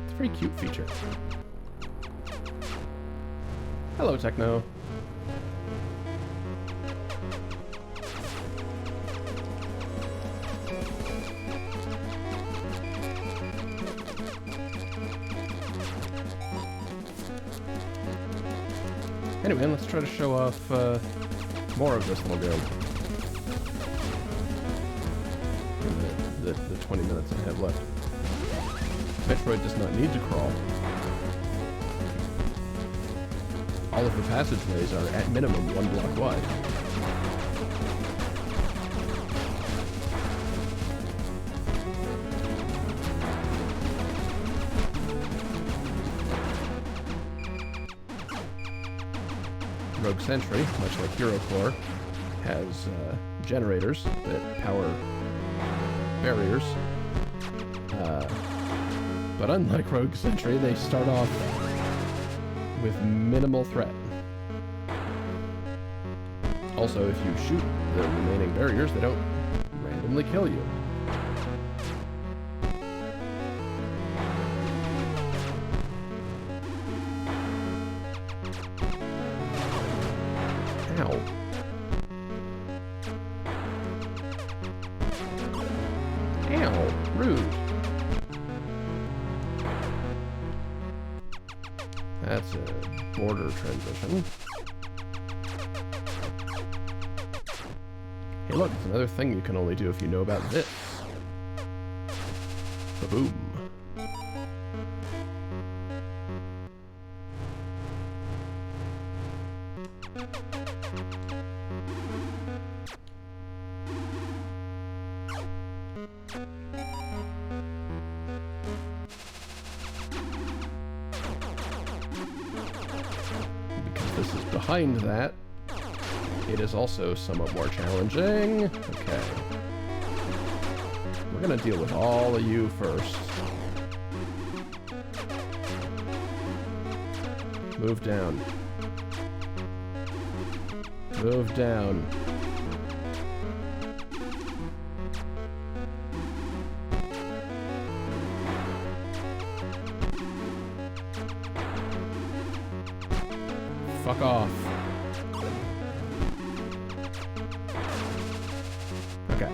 It's a very cute feature. Hello, Techno. Anyway, let's try to show off more of this little girl. In the 20 minutes I have left. Metroid does not need to crawl. All of the passageways are at minimum 1 block wide. Rogue Sentry, much like Hero Core, has generators that power barriers. But unlike Rogue Sentry, they start off with minimal threat. Also, if you shoot the remaining barriers, they don't randomly kill you. Ow. Ow. Rude. That's a border transition. Hey look, it's another thing you can only do if you know about this. Ba-boom. This is behind that. It is also somewhat more challenging. Okay. We're gonna deal with all of you first. Move down. Move down. Fuck off. Okay.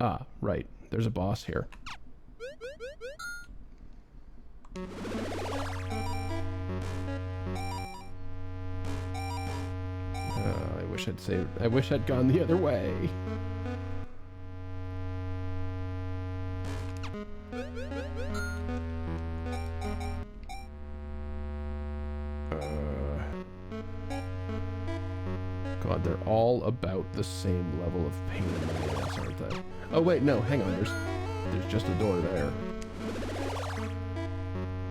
Ah, right. There's a boss here. I wish I'd gone the other way. God, they're all about the same level of pain in my ass, aren't they? Oh wait, no, hang on, there's just a door there.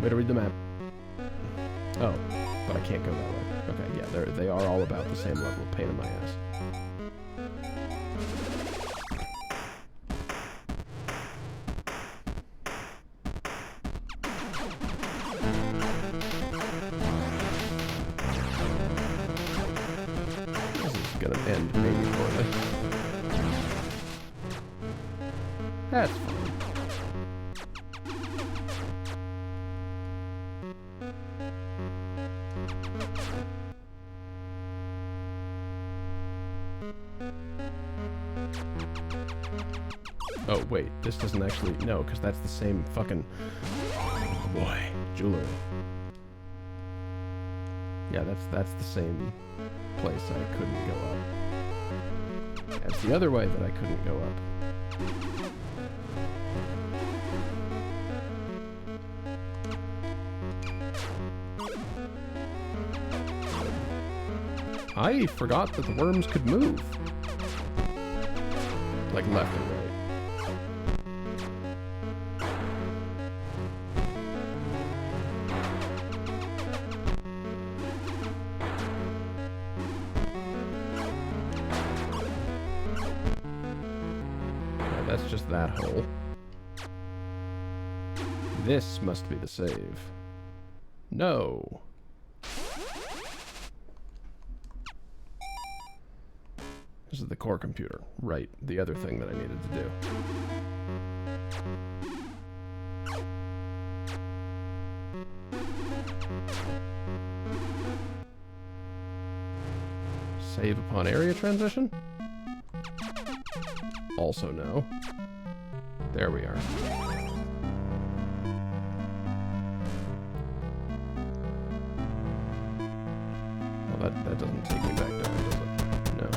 Way to read the map. Oh, but I can't go that way. Okay, yeah, they are all about the same level of pain in my ass. Gonna end maybe poorly. That's fine. Oh wait, this doesn't actually, no, because that's the same fucking, oh boy, jewelry. Yeah, that's the same place I couldn't go up. That's the other way that I couldn't go up. I forgot that the worms could move. Like left and right. just that hole. This must be the save. No. This is the core computer. Right, the other thing that I needed to do. Save upon area transition? Also no. There we are. Well, that doesn't take me back down, does it? No.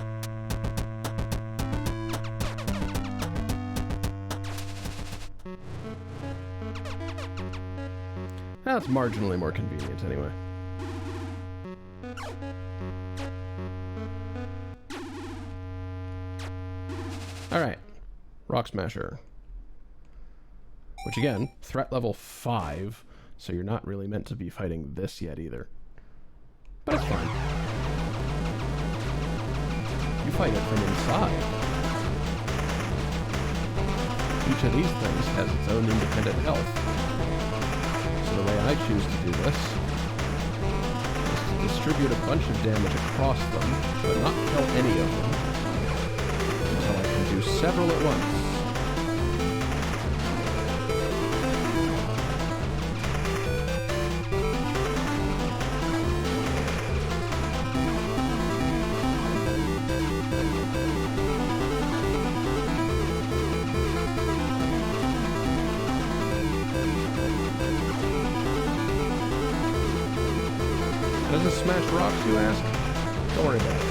That's marginally more convenient anyway. Alright. Rock Smasher. Which again, threat level 5, so you're not really meant to be fighting this yet either. But it's fine. You fight it from inside. Each of these things has its own independent health. So the way I choose to do this is to distribute a bunch of damage across them, but not kill any of them, until I can do several at once. Does it smash rocks, you ask? Don't worry about it.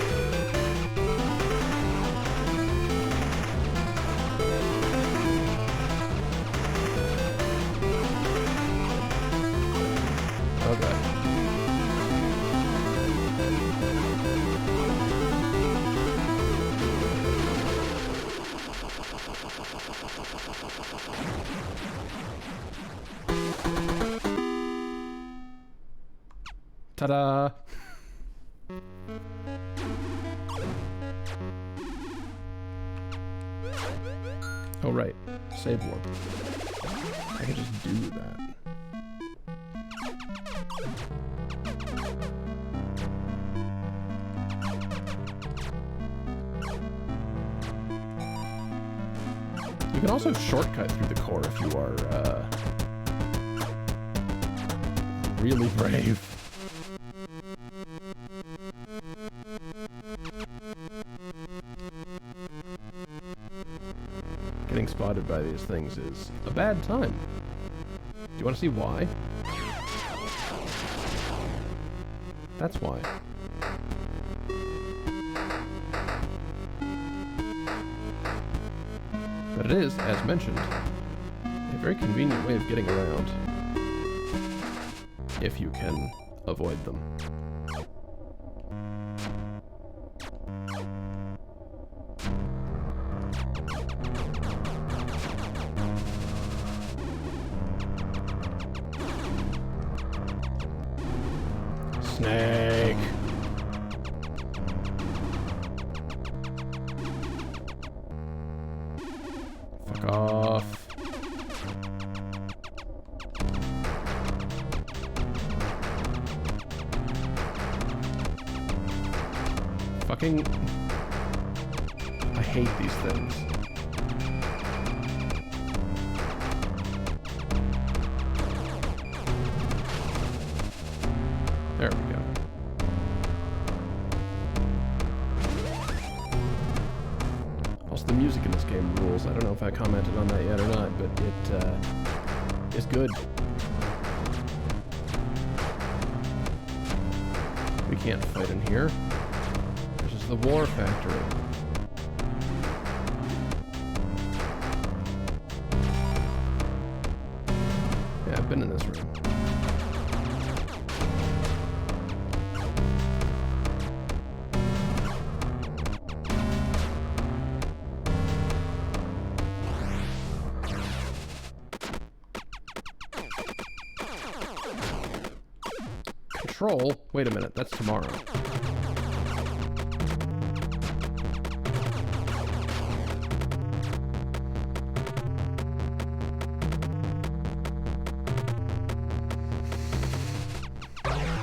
Okay. Ta-da! Oh right, save warp. I can just do that. You can also shortcut through the core if you are really brave. Getting spotted by these things is a bad time. Do you want to see why? That's why. But it is, as mentioned, a very convenient way of getting around. If you can avoid them. Snake. Fuck off. Fucking... I hate these things. There we go. Also, the music in this game rules. I don't know if I commented on that yet or not, but it is good. We can't fight in here. This is the war factory. Yeah, I've been in this room. Control? Wait a minute, that's tomorrow.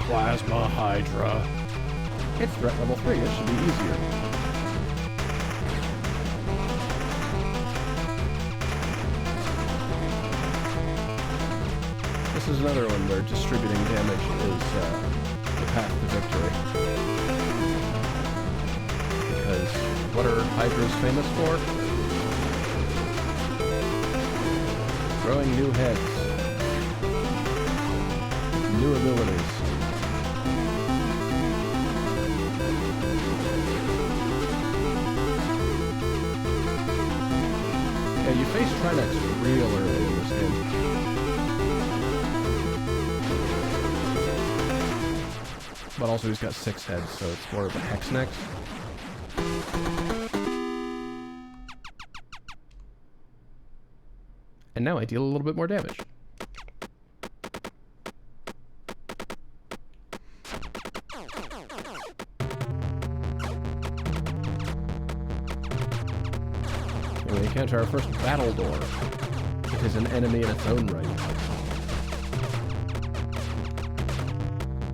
Plasma Hydra. It's threat level 3. It should be easier. This is another one where distributing damage is the path to victory. Because what are Hydras famous for? Growing new heads. New abilities. Yeah, you face Trinex real early in this game. But also he's got 6 heads, so it's more of a Hex next. And now I deal a little bit more damage. And we encounter our first battle door. It is an enemy in its own right.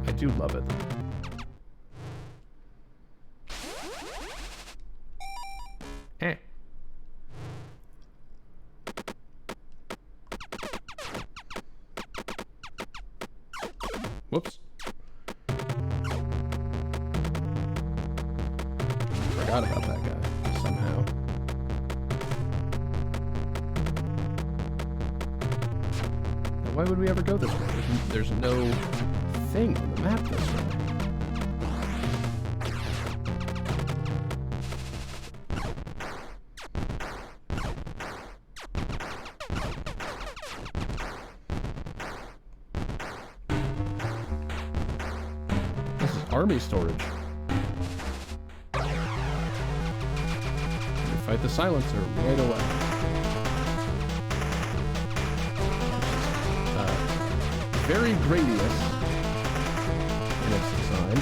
I do love it. Eh. Whoops. Forgot about that guy, somehow. Now, why would we ever go this way? There's no thing on the map this way. Army storage. We fight the silencer right away. Very gradius in its design.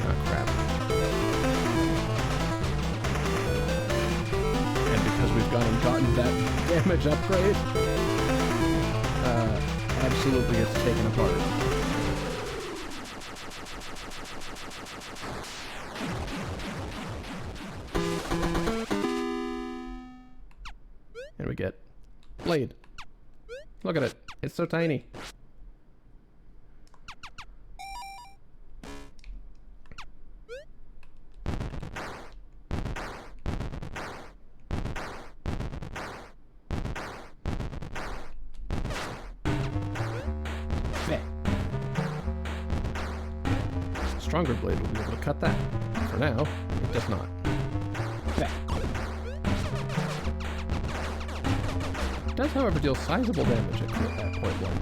Ah, crap. And because we've gone and gotten that damage upgrade, absolutely gets taken apart. And we get Blade. Look at it. It's so tiny. Stronger blade will be able to cut that. For now, it does not. It does, however, deal sizable damage at point blank.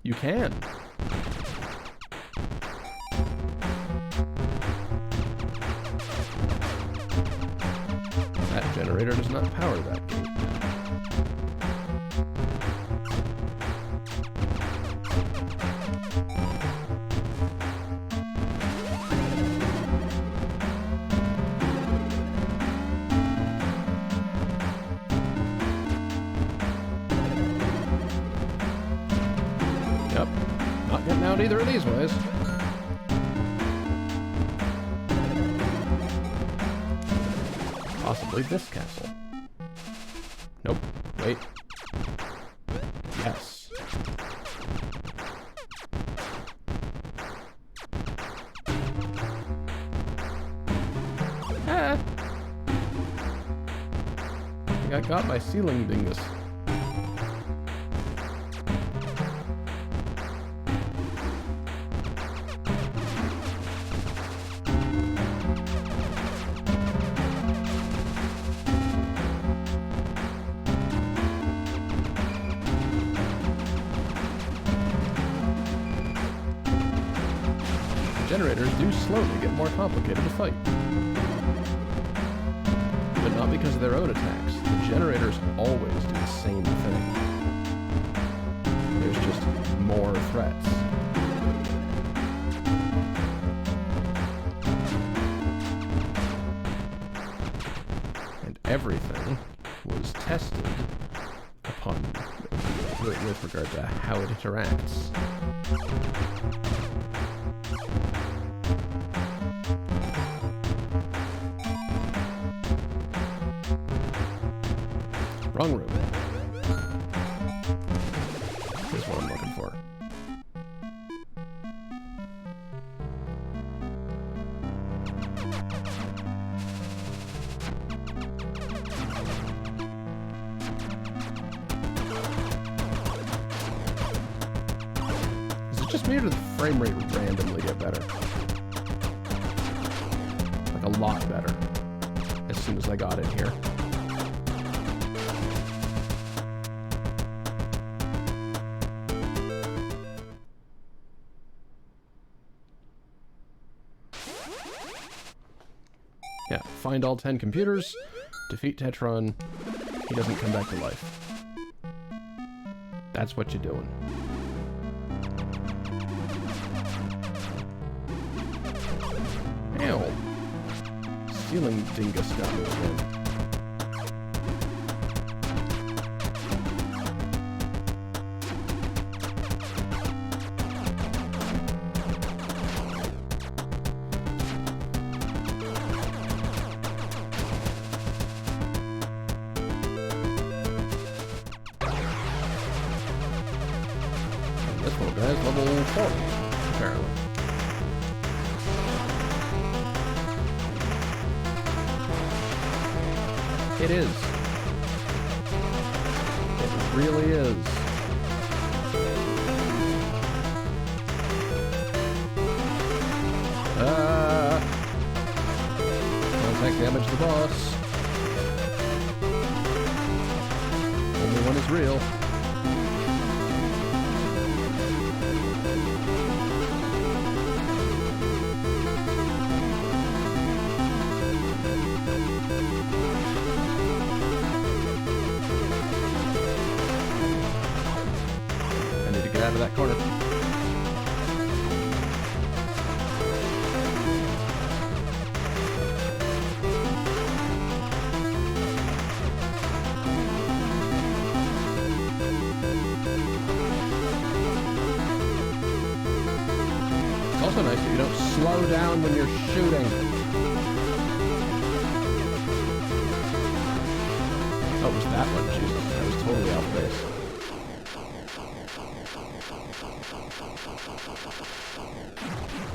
You can. That generator does not power that gate. Yep, not getting out either of these ways. Possibly this castle. Nope. Wait. Yes. Ah! I got caught by ceiling dingus. generators do slowly get more complicated to fight. But not because of their own attacks. The generators always do the same thing. There's just more threats. And everything was tested upon with regard to how it interacts. Wrong room. Here's what I'm looking for. Is it just me or did the frame rate randomly get better? Like a lot better. As soon as I got in here. Yeah, find all 10 computers, defeat Tetron, he doesn't come back to life. That's what you're doing. Ow. Ceiling dingus got me again. This little guy's level 4, apparently. It is. It really is. Contact damage the boss. Only one is real. Out of that corner. It's also nice that you don't slow down when you're shooting. Oh, it was that one. Jesus, I was totally off base.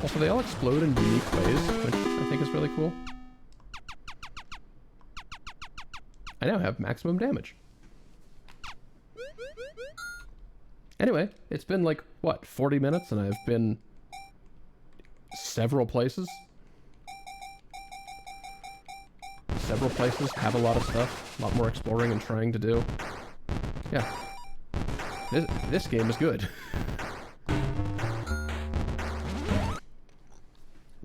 Also, they all explode in unique ways, which I think is really cool. I now have maximum damage. Anyway, it's been like, what, 40 minutes, and I've been several places. Several places have a lot of stuff, a lot more exploring and trying to do. Yeah. This game is good.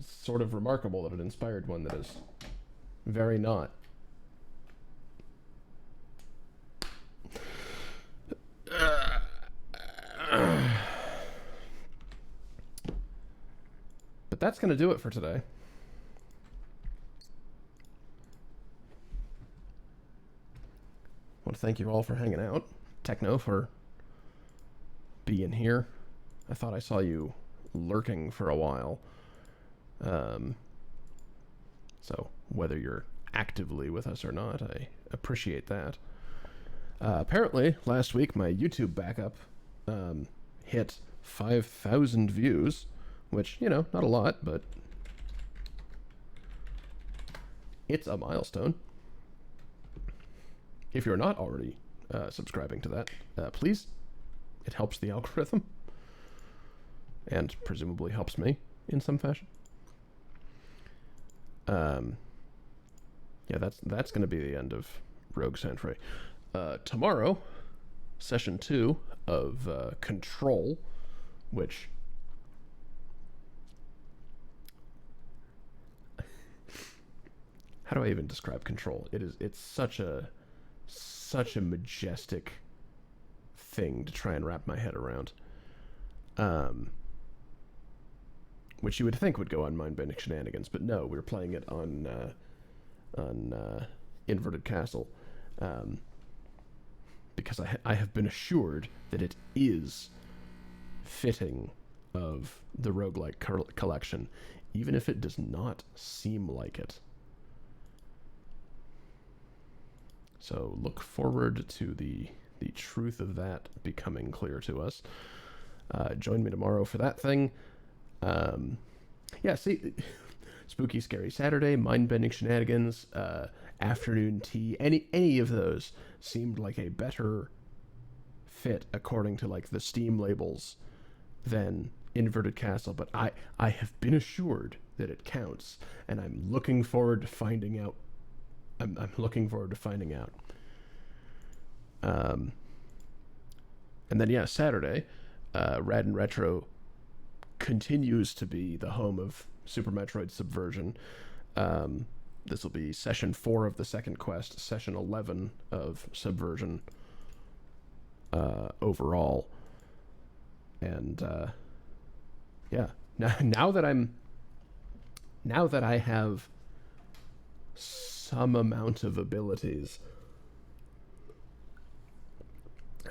Sort of remarkable that it inspired one that is very not. But that's going to do it for today. I want to thank you all for hanging out. Techno for being here. I thought I saw you lurking for a while. So whether you're actively with us or not, I appreciate that. Apparently, last week my YouTube backup hit 5,000 views, which, you know, not a lot, but it's a milestone. If you're not already subscribing to that, please. It helps the algorithm, and presumably helps me in some fashion. Yeah, that's going to be the end of Rogue Sentry. Tomorrow, session 2 of Control, which how do I even describe Control? It's such a majestic thing to try and wrap my head around. Which you would think would go on Mind-Bending Shenanigans, but no, we were playing it on Inverted Castle, because I have been assured that it is fitting of the roguelike collection, even if it does not seem like it. So look forward to the truth of that becoming clear to us. Join me tomorrow for that thing. Yeah, see, Spooky Scary Saturday, Mind-Bending Shenanigans, Afternoon Tea, any of those seemed like a better fit according to like the Steam labels than Inverted Castle, but I have been assured that it counts, and I'm looking forward to finding out. I'm looking forward to finding out. And then yeah, Saturday, Rad and Retro continues to be the home of Super Metroid Subversion. This will be session 4 of the second quest, session 11 of Subversion overall. And yeah, now that I have some amount of abilities,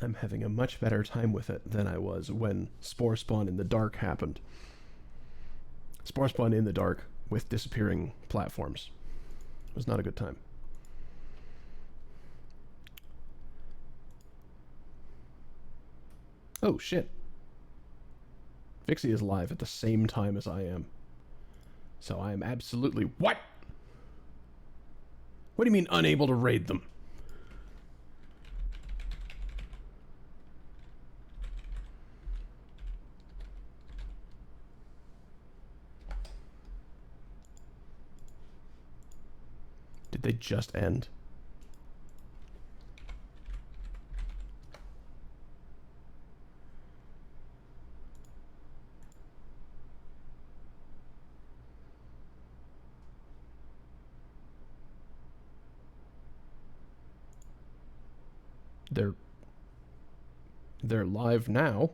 I'm having a much better time with it than I was when Spore Spawn in the Dark happened. Spore Spawn in the Dark with disappearing platforms. It was not a good time. Oh, shit. Vixie is live at the same time as I am. So I am absolutely... What? What do you mean unable to raid them? Did they just end? They're live now.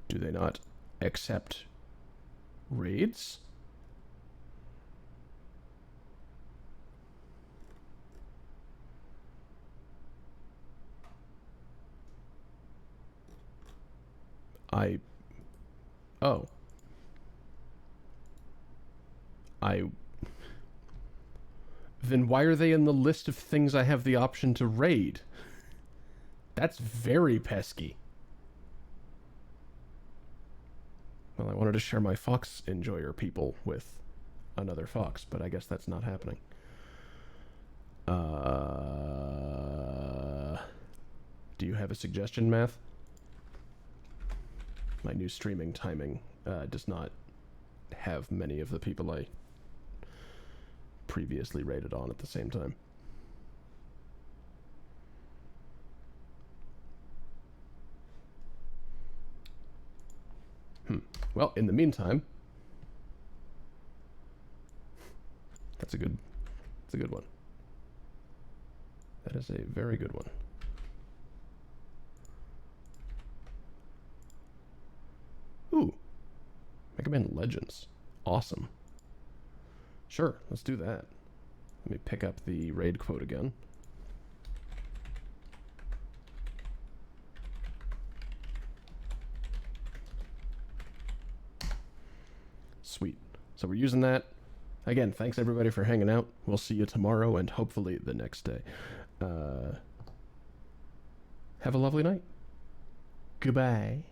Do they not accept raids? Then why are they in the list of things I have the option to raid? That's very pesky. Well, I wanted to share my Fox Enjoyer people with another Fox, but I guess that's not happening. Do you have a suggestion, Math? My new streaming timing does not have many of the people I previously rated on at the same time. Well, in the meantime, that's a good one. That is a very good one. Ooh, Mega Man Legends. Awesome. Sure, let's do that. Let me pick up the raid quote again. Sweet. So we're using that. Again, thanks everybody for hanging out. We'll see you tomorrow and hopefully the next day. Have a lovely night. Goodbye.